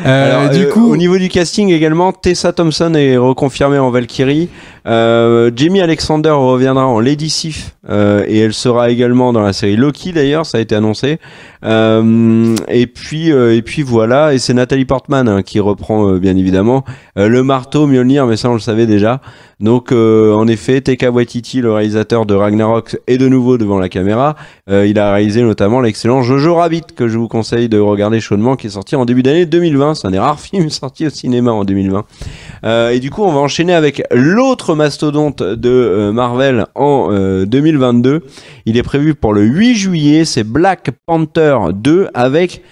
Alors, du coup, au niveau du casting également, Tessa Thompson est reconfirmée en Valkyrie. Jamie Alexander reviendra en Lady Sif et elle sera également dans la série Loki d'ailleurs, ça a été annoncé. Et puis voilà, et c'est Nathalie Portman qui reprend bien évidemment le marteau Mjolnir, mais ça on le savait déjà. Donc en effet, Taika Waititi, le réalisateur de Ragnarok, est de nouveau devant la caméra. Il a réalisé notamment l'excellent Jojo Rabbit, que je vous conseille de regarder chaudement, qui est sorti en début d'année 2020. C'est un des rares films sortis au cinéma en 2020. Et du coup, on va enchaîner avec l'autre mastodonte de Marvel en 2022. Il est prévu pour le 8 juillet, c'est Black Panther 2, avec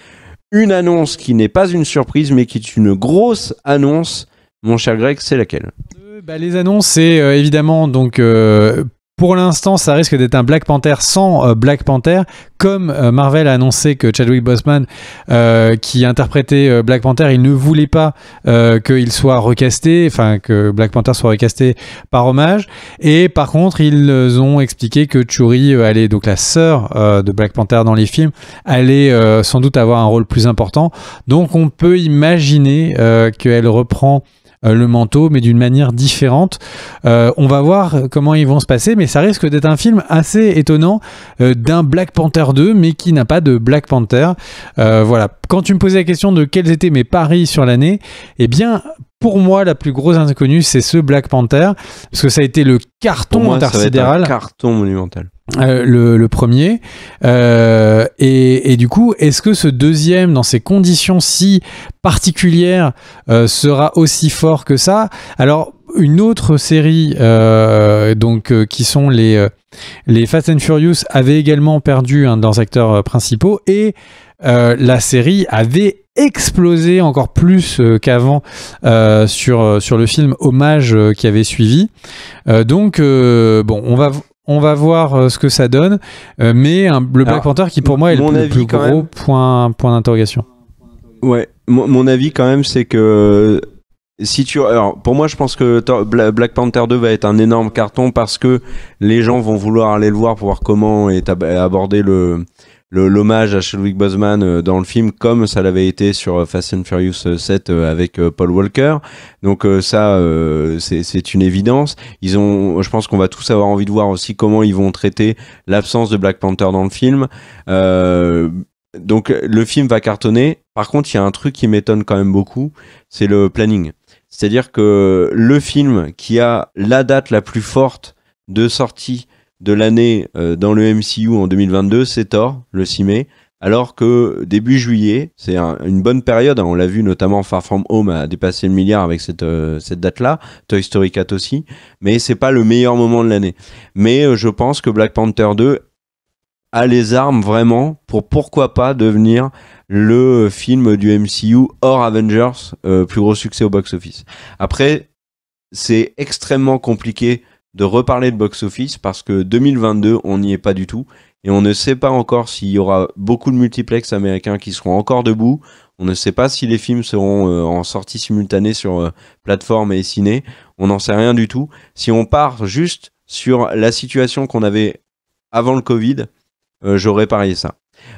une annonce qui n'est pas une surprise, mais qui est une grosse annonce. Mon cher Greg, c'est laquelle ? Les annonces, c'est évidemment donc pour l'instant, ça risque d'être un Black Panther sans Black Panther, comme Marvel a annoncé que Chadwick Boseman, qui interprétait Black Panther, il ne voulait pas qu'il soit recasté, enfin que Black Panther soit recasté par hommage. Et par contre, ils ont expliqué que Shuri allait, donc la sœur de Black Panther dans les films, allait sans doute avoir un rôle plus important. Donc on peut imaginer qu'elle reprend le manteau, mais d'une manière différente. On va voir comment ils vont se passer, mais ça risque d'être un film assez étonnant d'un Black Panther 2, mais qui n'a pas de Black Panther. Voilà. Quand tu me posais la question de quels étaient mes paris sur l'année, eh bien, pour moi, la plus grosse inconnue, c'est ce Black Panther, parce que ça a été le carton intersidéral. Ça va être un carton monumental. Le premier. Et du coup, est-ce que ce deuxième, dans ces conditions si particulières, sera aussi fort que ça ? Alors, une autre série qui sont les Fast and Furious avait également perdu un de leurs acteurs principaux, et la série avait explosé encore plus qu'avant sur le film Hommage qui avait suivi. On va voir ce que ça donne, mais le Black Panther qui pour moi est le plus gros point d'interrogation. Ouais, mon avis quand même, c'est que alors pour moi je pense que Black Panther 2 va être un énorme carton, parce que les gens vont vouloir aller le voir pour voir comment est abordé l'hommage à Chadwick Boseman dans le film, comme ça l'avait été sur Fast and Furious 7 avec Paul Walker. Donc ça, c'est une évidence. Je pense qu'on va tous avoir envie de voir aussi comment ils vont traiter l'absence de Black Panther dans le film. donc le film va cartonner. Par contre, il y a un truc qui m'étonne quand même beaucoup, c'est le planning. C'est-à-dire que le film qui a la date la plus forte de sortie de l'année dans le MCU en 2022, c'est Thor, le 6 mai. Alors que début juillet, c'est une bonne période, hein, on l'a vu notamment Far From Home a dépassé le milliard avec cette date-là, Toy Story 4 aussi, mais c'est pas le meilleur moment de l'année. Mais je pense que Black Panther 2 a les armes vraiment pour pourquoi pas devenir le film du MCU hors Avengers, plus gros succès au box-office. Après, c'est extrêmement compliqué de reparler de box-office parce que 2022, on n'y est pas du tout. Et on ne sait pas encore s'il y aura beaucoup de multiplex américains qui seront encore debout. On ne sait pas si les films seront en sortie simultanée sur plateforme et ciné. On n'en sait rien du tout. Si on part juste sur la situation qu'on avait avant le Covid, j'aurais parié ça.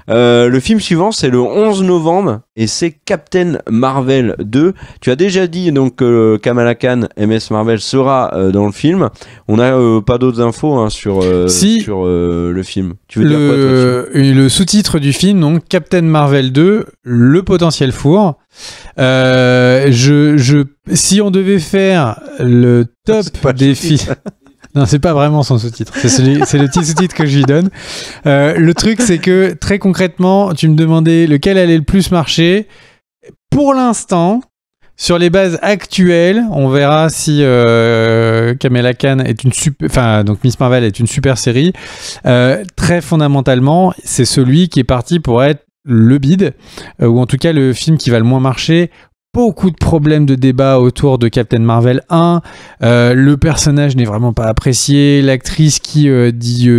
Le film suivant, c'est le 11 novembre et c'est Captain Marvel 2. Tu as déjà dit donc Kamala Khan, MS Marvel, sera dans le film. On n'a pas d'autres infos hein, sur le film. Tu veux dire quoi, toi, le sous-titre du film, donc Captain Marvel 2, le potentiel four. Si on devait faire le top des films... Non, c'est pas vraiment son sous-titre. C'est le petit sous-titre que je lui donne. Le truc, c'est que très concrètement, tu me demandais lequel allait le plus marcher. Pour l'instant, sur les bases actuelles, on verra si Kamala Khan est donc Miss Marvel est une super série. Très fondamentalement, c'est celui qui est parti pour être le bid, ou en tout cas le film qui va le moins marcher. Beaucoup de problèmes de débat autour de Captain Marvel 1. Le personnage n'est vraiment pas apprécié. L'actrice qui dit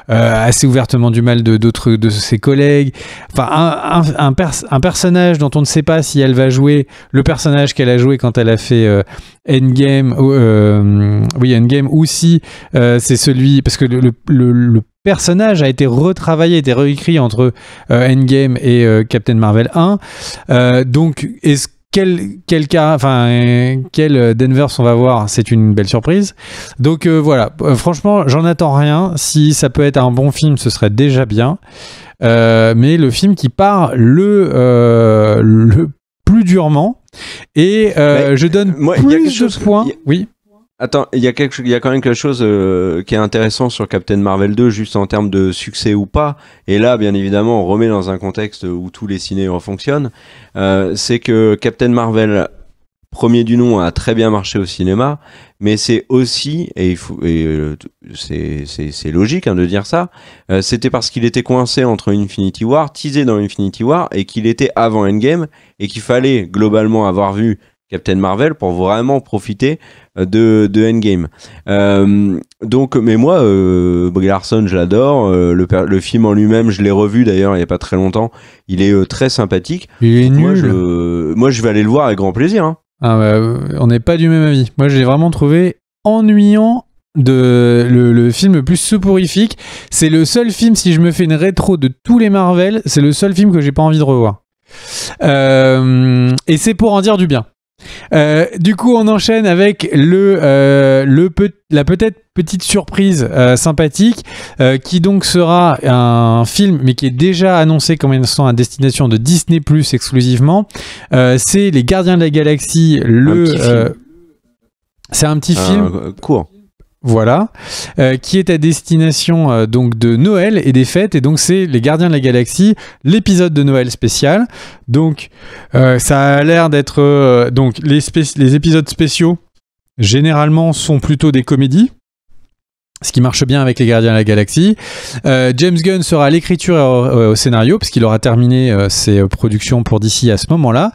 assez ouvertement du mal d'autres de ses collègues. Enfin, un personnage dont on ne sait pas si elle va jouer le personnage qu'elle a joué quand elle a fait Endgame. Endgame, ou si c'est celui... Parce que le personnage a été retravaillé, a été réécrit entre Endgame et Captain Marvel 1. Donc, quel Danvers on va voir, c'est une belle surprise. Donc voilà, franchement, j'en attends rien. Si ça peut être un bon film, ce serait déjà bien. Mais le film qui part le plus durement. Et je donne plus de points. Oui. Attends, il y a quand même quelque chose qui est intéressant sur Captain Marvel 2, juste en termes de succès ou pas. Et là, bien évidemment, on remet dans un contexte où tous les ciné fonctionnent. C'est que Captain Marvel, premier du nom, a très bien marché au cinéma, mais c'est aussi, c'est logique hein, de dire ça, c'était parce qu'il était coincé entre Infinity War, teasé dans Infinity War, et qu'il était avant Endgame, et qu'il fallait globalement avoir vu Captain Marvel pour vraiment profiter de Endgame. Donc, mais moi, Brie Larson, je l'adore. Le film en lui-même, je l'ai revu d'ailleurs il n'y a pas très longtemps. Il est très sympathique. Il est nul. Moi, je vais aller le voir avec grand plaisir. Hein. Ah bah, on n'est pas du même avis. Moi, je l'ai vraiment trouvé ennuyant. Le film le plus soporifique. C'est le seul film, si je me fais une rétro de tous les Marvel, c'est le seul film que j'ai pas envie de revoir. Et c'est pour en dire du bien. Du coup, on enchaîne avec la peut-être petite surprise sympathique qui donc sera un film, mais qui est déjà annoncé comme étant à destination de Disney+ exclusivement. C'est Les Gardiens de la Galaxie. C'est un petit film court. Voilà, qui est à destination donc de Noël et des fêtes, et donc c'est Les Gardiens de la Galaxie, l'épisode de Noël spécial. Donc ça a l'air d'être donc les épisodes spéciaux généralement sont plutôt des comédies, ce qui marche bien avec Les Gardiens de la Galaxie. James Gunn sera à l'écriture et au scénario, puisqu'il aura terminé ses productions pour DC à ce moment-là.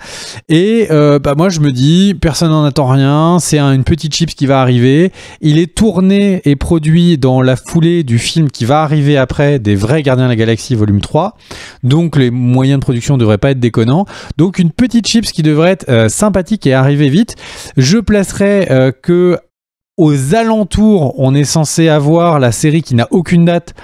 Et moi, je me dis, personne n'en attend rien. C'est une petite chips qui va arriver. Il est tourné et produit dans la foulée du film qui va arriver après, des vrais Gardiens de la Galaxie volume 3. Donc, les moyens de production ne devraient pas être déconnants. Donc, une petite chips qui devrait être sympathique et arriver vite. Je placerai que aux alentours, on est censé avoir la série qui n'a aucune date,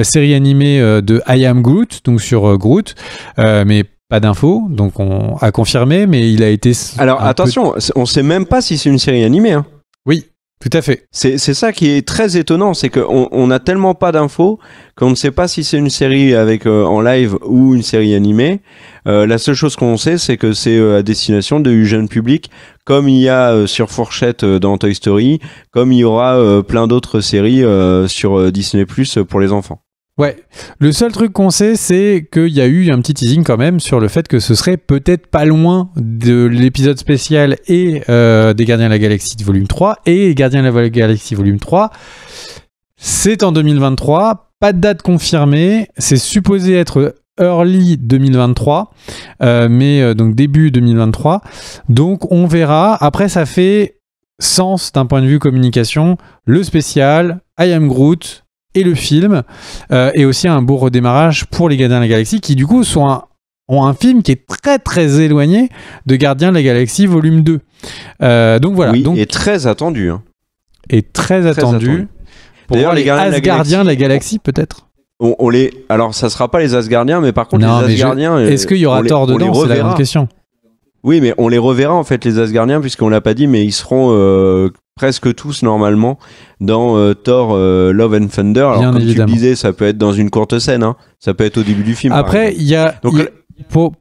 série animée de I Am Groot, donc sur Groot, mais pas d'infos, donc à confirmer, mais il a été... Alors attention, on sait même pas si c'est une série animée. Hein. Oui. Tout à fait. C'est ça qui est très étonnant, c'est qu'on n'a tellement pas d'infos qu'on ne sait pas si c'est une série avec en live ou une série animée. La seule chose qu'on sait, c'est que c'est à destination du jeune public, comme il y a sur Fourchette dans Toy Story, comme il y aura plein d'autres séries sur Disney+ pour les enfants. Ouais, le seul truc qu'on sait, c'est qu'il y a eu un petit teasing quand même sur le fait que ce serait peut-être pas loin de l'épisode spécial et des Gardiens de la Galaxie de volume 3 et Gardiens de la Galaxie volume 3. C'est en 2023, pas de date confirmée, c'est supposé être early 2023, mais donc début 2023. Donc on verra. Après, ça fait sens d'un point de vue communication, le spécial, I Am Groot et le film, et aussi un beau redémarrage pour les Gardiens de la Galaxie qui du coup ont un film qui est très très éloigné de Gardiens de la Galaxie volume 2. Donc voilà. Oui, donc, et très attendu. Hein. Et très attendu. Pour voir les Asgardiens de la Galaxie peut-être. Alors ça sera pas les Asgardiens, mais par contre non, les Asgardiens... Est-ce qu'il y aura Thor dedans? C'est la grande question. Oui, mais on les reverra en fait, les Asgardiens, puisqu'on l'a pas dit, mais ils seront presque tous normalement dans Thor Love and Thunder. Alors bien comme évidemment. tu le disais, ça peut être dans une courte scène, hein. Ça peut être au début du film. Après, il y a...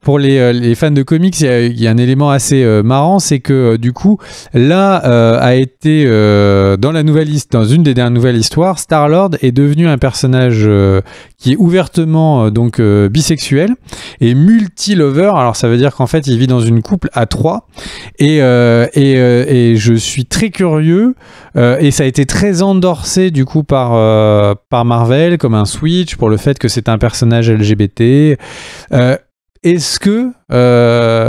Pour les fans de comics, il y a un élément assez marrant, c'est que du coup, là a été dans une des dernières nouvelles histoires, Star-Lord est devenu un personnage qui est ouvertement bisexuel et multi-lover. Alors ça veut dire qu'en fait, il vit dans une couple à 3 et je suis très curieux et ça a été très endorsé du coup par Marvel comme un switch pour le fait que c'est un personnage LGBT. Est-ce que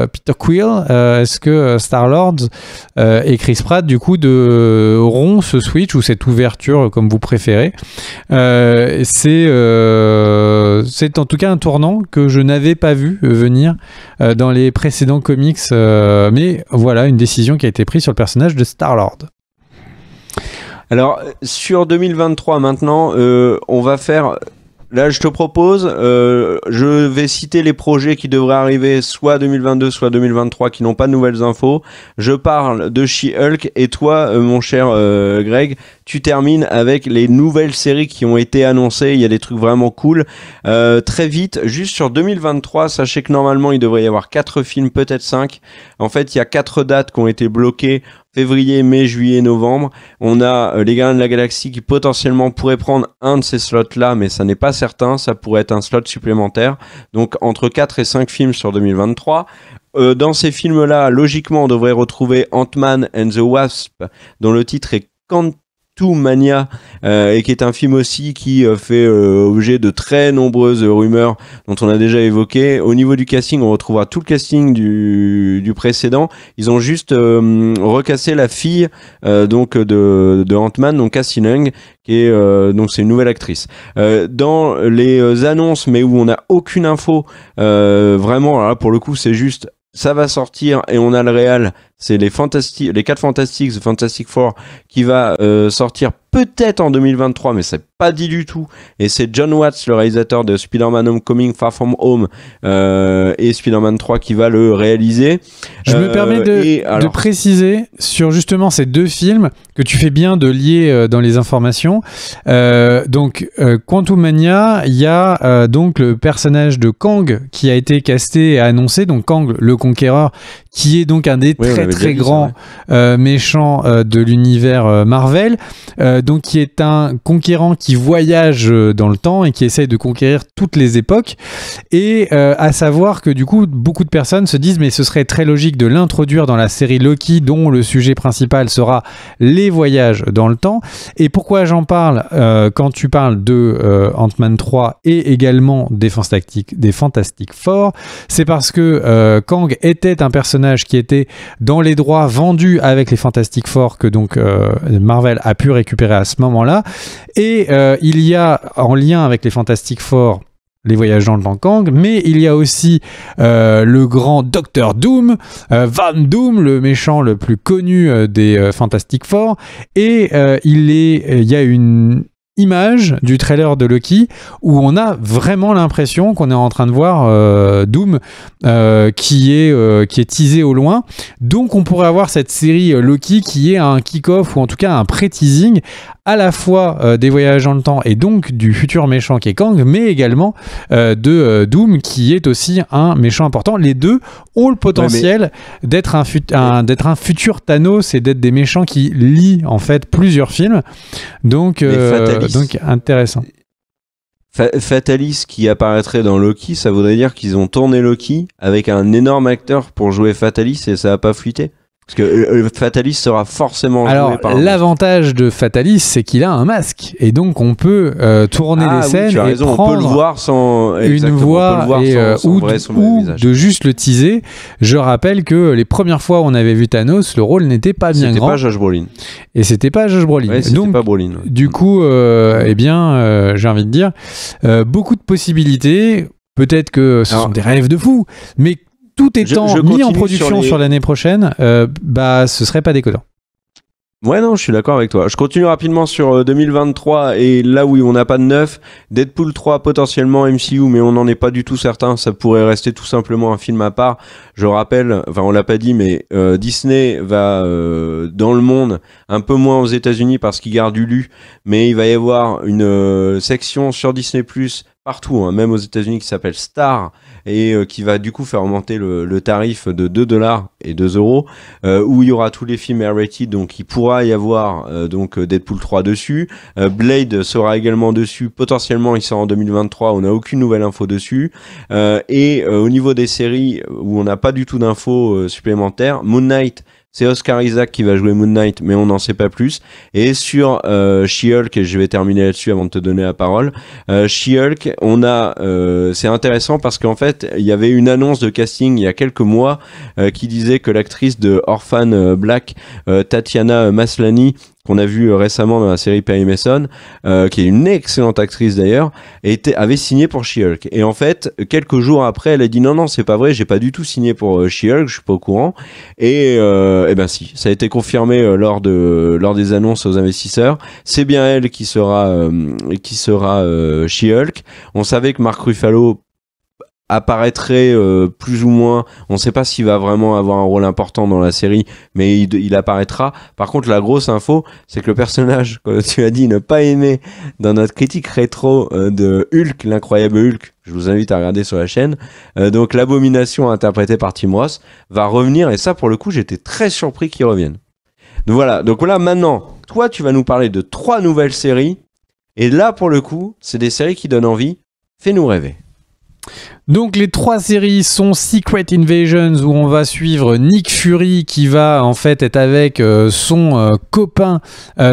Peter Quill, est-ce que Star-Lord et Chris Pratt, du coup, auront ce switch ou cette ouverture, comme vous préférez? C'est en tout cas un tournant que je n'avais pas vu venir dans les précédents comics, mais voilà, une décision qui a été prise sur le personnage de Star-Lord. Alors, sur 2023 maintenant, on va faire... Là, je te propose, je vais citer les projets qui devraient arriver soit 2022, soit 2023, qui n'ont pas de nouvelles infos. Je parle de She-Hulk et toi, mon cher Greg, tu termines avec les nouvelles séries qui ont été annoncées. Il y a des trucs vraiment cool. Très vite, juste sur 2023, sachez que normalement, il devrait y avoir 4 films, peut-être 5. En fait, il y a 4 dates qui ont été bloquées. Février, mai, juillet, novembre. On a les Gardiens de la Galaxie qui potentiellement pourraient prendre un de ces slots-là, mais ça n'est pas certain. Ça pourrait être un slot supplémentaire. Donc, entre 4 et 5 films sur 2023. Dans ces films-là, logiquement, on devrait retrouver Ant-Man and the Wasp, dont le titre est Quantumania, et qui est un film aussi qui fait objet de très nombreuses rumeurs dont on a déjà évoqué. Au niveau du casting, on retrouvera tout le casting du précédent. Ils ont juste recassé la fille donc de Ant-Man, donc Cassie Lang, qui est donc c'est une nouvelle actrice. Dans les annonces, mais où on n'a aucune info, vraiment, alors là, pour le coup, c'est juste ça va sortir et on a le réal, c'est les 4 Fantastics, The Fantastic Four, qui va sortir peut-être en 2023, mais c'est pas dit du tout. Et c'est John Watts, le réalisateur de Spider-Man Homecoming, Far From Home et Spider-Man 3 qui va le réaliser. Je me permets de préciser sur justement ces 2 films que tu fais bien de lier dans les informations. Donc Quantumania, il y a donc le personnage de Kang qui a été casté et annoncé, donc Kang le Conquéreur, qui est donc un des très grands méchants de l'univers Marvel, donc qui est un conquérant qui voyage dans le temps et qui essaye de conquérir toutes les époques, et à savoir que du coup beaucoup de personnes se disent mais ce serait très logique de l'introduire dans la série Loki, dont le sujet principal sera les voyages dans le temps. Et pourquoi j'en parle quand tu parles de Ant-Man 3 et également des Fantastic Four, c'est parce que Kang était un personnage qui était dans les droits vendus avec les Fantastic Four que donc Marvel a pu récupérer à ce moment-là, et il y a en lien avec les Fantastic Four les voyages dans le temps Kang, mais il y a aussi le grand Docteur Doom, Van Doom, le méchant le plus connu des Fantastic Four, et il y a une image du trailer de Loki où on a vraiment l'impression qu'on est en train de voir Doom qui est teasé au loin. Donc on pourrait avoir cette série Loki qui est un kick-off ou en tout cas un pré-teasing à la fois des voyages dans le temps et donc du futur méchant qui est Kang, mais également de Doom qui est aussi un méchant important. Les deux ont le potentiel d'être un futur Thanos et d'être des méchants qui lient en fait plusieurs films. Donc intéressant. Fatalis qui apparaîtrait dans Loki, ça voudrait dire qu'ils ont tourné Loki avec un énorme acteur pour jouer Fatalis et ça n'a pas fuité? Parce que Fatalis sera forcément joué par... l'avantage de Fatalis, c'est qu'il a un masque. Et donc, on peut tourner les scènes et raison, prendre on peut le voir sans... une voix ou de juste le teaser. Je rappelle que les premières fois où on avait vu Thanos, le rôle n'était pas bien grand. C'était pas Josh Brolin. Et c'était pas Josh Brolin. Ouais, donc, pas Brolin. Du coup, j'ai envie de dire, beaucoup de possibilités. Peut-être que ce sont des rêves de fou, mais tout étant mis en production sur l'année prochaine, ce serait pas déconnant. Ouais, non, je suis d'accord avec toi. Je continue rapidement sur 2023 et là où on n'a pas de neuf, Deadpool 3 potentiellement MCU, mais on n'en est pas du tout certain. Ça pourrait rester tout simplement un film à part. Je rappelle, enfin on l'a pas dit, mais Disney va dans le monde, un peu moins aux États-Unis parce qu'ils gardent Hulu, mais il va y avoir une section sur Disney+ partout, hein, même aux États-Unis, qui s'appelle Star et qui va du coup faire augmenter le tarif de $2 et 2€, où il y aura tous les films R-rated, donc il pourra y avoir donc Deadpool 3 dessus. Blade sera également dessus, potentiellement il sort en 2023, on n'a aucune nouvelle info dessus. Et au niveau des séries où on n'a pas du tout d'infos supplémentaires, Moon Knight, c'est Oscar Isaac qui va jouer Moon Knight, mais on n'en sait pas plus. Et sur She-Hulk, et je vais terminer là-dessus avant de te donner la parole, She-Hulk, on a, c'est intéressant parce qu'en fait, il y avait une annonce de casting il y a quelques mois qui disait que l'actrice de Orphan Black, Tatiana Maslany, qu'on a vu récemment dans la série Perry Mason, qui est une excellente actrice d'ailleurs, avait signé pour She-Hulk. Et en fait, quelques jours après, elle a dit non, c'est pas vrai, j'ai pas du tout signé pour She-Hulk, je suis pas au courant. Et ben si, ça a été confirmé lors des annonces aux investisseurs. C'est bien elle qui sera She-Hulk. On savait que Mark Ruffalo apparaîtrait plus ou moins, on ne sait pas s'il va vraiment avoir un rôle important dans la série, mais il apparaîtra. Par contre, la grosse info, c'est que le personnage, comme tu as dit, ne pas aimé dans notre critique rétro de Hulk, l'incroyable Hulk, je vous invite à regarder sur la chaîne, donc l'abomination interprétée par Tim Roth va revenir, et ça pour le coup j'étais très surpris qu'il revienne. Donc voilà, maintenant, toi tu vas nous parler de 3 nouvelles séries, et là pour le coup, c'est des séries qui donnent envie. Fais-nous rêver. Donc les 3 séries sont Secret Invasions, où on va suivre Nick Fury qui va en fait être avec son copain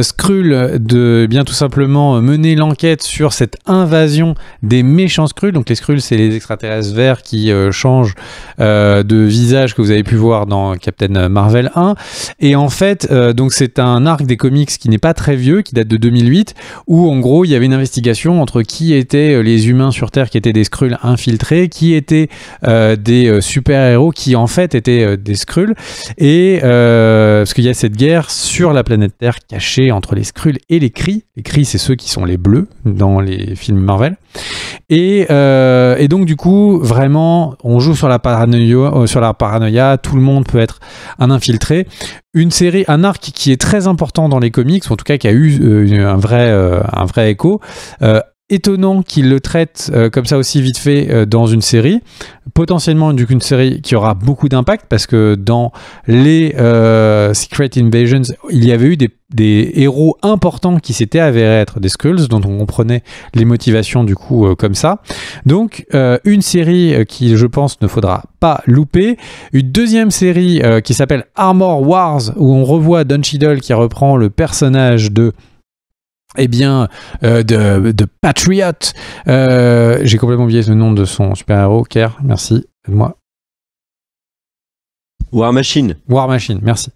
Skrull de bien tout simplement mener l'enquête sur cette invasion des méchants Skrulls. Donc les Skrulls, c'est les extraterrestres verts qui changent de visage, que vous avez pu voir dans Captain Marvel 1. Et en fait, donc c'est un arc des comics qui n'est pas très vieux, qui date de 2008, où en gros il y avait une investigation entre qui étaient les humains sur Terre qui étaient des Skrulls infiltrés, qui étaient des super-héros qui en fait étaient des Skrulls, et parce qu'il y a cette guerre sur la planète Terre cachée entre les Skrulls et les Kree. Les Kree, c'est ceux qui sont les bleus dans les films Marvel, et donc du coup vraiment on joue sur la paranoïa, tout le monde peut être un infiltré. Une série, un arc qui est très important dans les comics, ou en tout cas qui a eu un vrai écho. Étonnant qu'il le traite comme ça aussi vite fait dans une série, potentiellement une série qui aura beaucoup d'impact, parce que dans les Secret Invasions il y avait eu des héros importants qui s'étaient avérés être des Skrulls, dont on comprenait les motivations du coup comme ça. Donc une série qui je pense ne faudra pas louper. Une deuxième série qui s'appelle Armor Wars, où on revoit Don Cheadle qui reprend le personnage de Patriot. J'ai complètement oublié le nom de son super-héros. Kerr, merci, aide-moi. War Machine. War Machine, merci.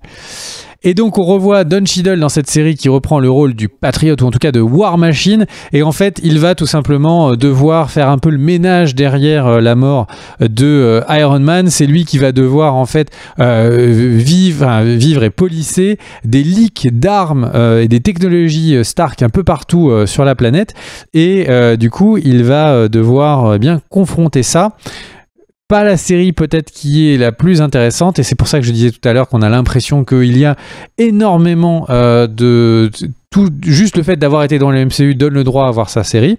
Et donc on revoit Don Cheadle dans cette série qui reprend le rôle du patriote, ou en tout cas de War Machine, et en fait il va tout simplement devoir faire un peu le ménage derrière la mort de Iron Man. C'est lui qui va devoir en fait vivre et polisser des leaks d'armes et des technologies Stark un peu partout sur la planète, et du coup il va devoir bien confronter ça. Pas la série peut-être qui est la plus intéressante, et c'est pour ça que je disais tout à l'heure qu'on a l'impression qu'il y a énormément de tout, juste le fait d'avoir été dans le MCU donne le droit à voir sa série.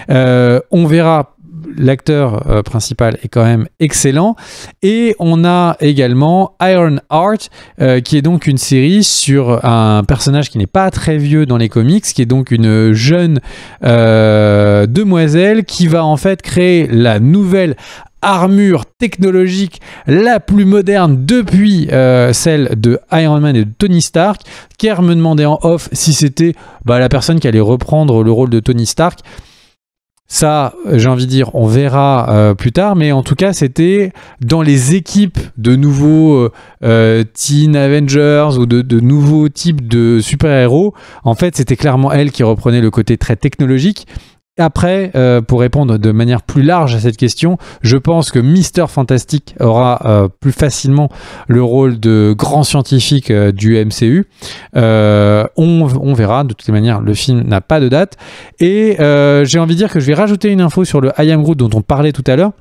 On verra, l'acteur principal est quand même excellent, et on a également Iron Heart qui est donc une série sur un personnage qui n'est pas très vieux dans les comics, qui est donc une jeune demoiselle qui va en fait créer la nouvelle armure technologique la plus moderne depuis celle de Iron Man et de Tony Stark. Kerr me demandait en off si c'était la personne qui allait reprendre le rôle de Tony Stark. Ça, j'ai envie de dire, on verra plus tard, mais en tout cas, c'était dans les équipes de nouveaux Teen Avengers ou de nouveaux types de super-héros. En fait, c'était clairement elle qui reprenait le côté très technologique. Après, pour répondre de manière plus large à cette question, je pense que Mr. Fantastic aura plus facilement le rôle de grand scientifique du MCU. On verra, de toutes les manières, le film n'a pas de date. Et j'ai envie de dire que je vais rajouter une info sur le I Am Groot dont on parlait tout à l'heure.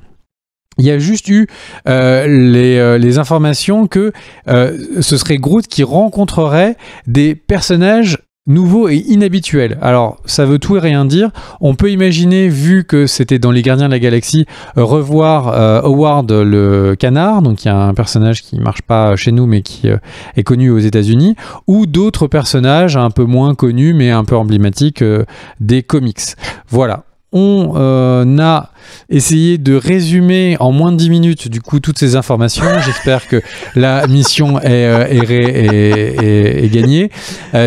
Il y a juste eu les informations que ce serait Groot qui rencontrerait des personnages nouveau et inhabituel. Alors, ça veut tout et rien dire. On peut imaginer, vu que c'était dans Les Gardiens de la Galaxie, revoir Howard le canard, donc il y a un personnage qui marche pas chez nous, mais qui est connu aux États-Unis, ou d'autres personnages un peu moins connus, mais un peu emblématiques des comics. Voilà. On a essayé de résumer en moins de 10 minutes du coup toutes ces informations. J'espère que la mission est gagnée.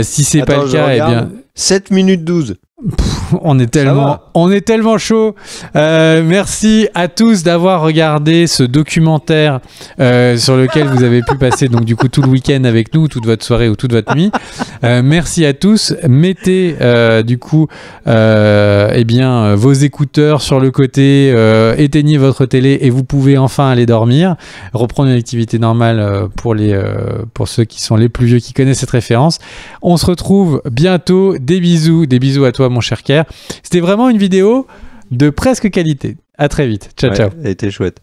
Si c'est pas le cas, eh bien 7 minutes 12. On est tellement chaud. Merci à tous d'avoir regardé ce documentaire sur lequel vous avez pu passer donc du coup tout le week-end avec nous, toute votre soirée ou toute votre nuit. Merci à tous. Mettez du coup vos écouteurs sur le côté, éteignez votre télé et vous pouvez enfin aller dormir, reprendre une activité normale pour ceux qui sont les plus vieux qui connaissent cette référence. On se retrouve bientôt. Des bisous à toi mon cher Kerr. C'était vraiment une vidéo de presque qualité. À très vite. Ciao, ciao. Elle était chouette.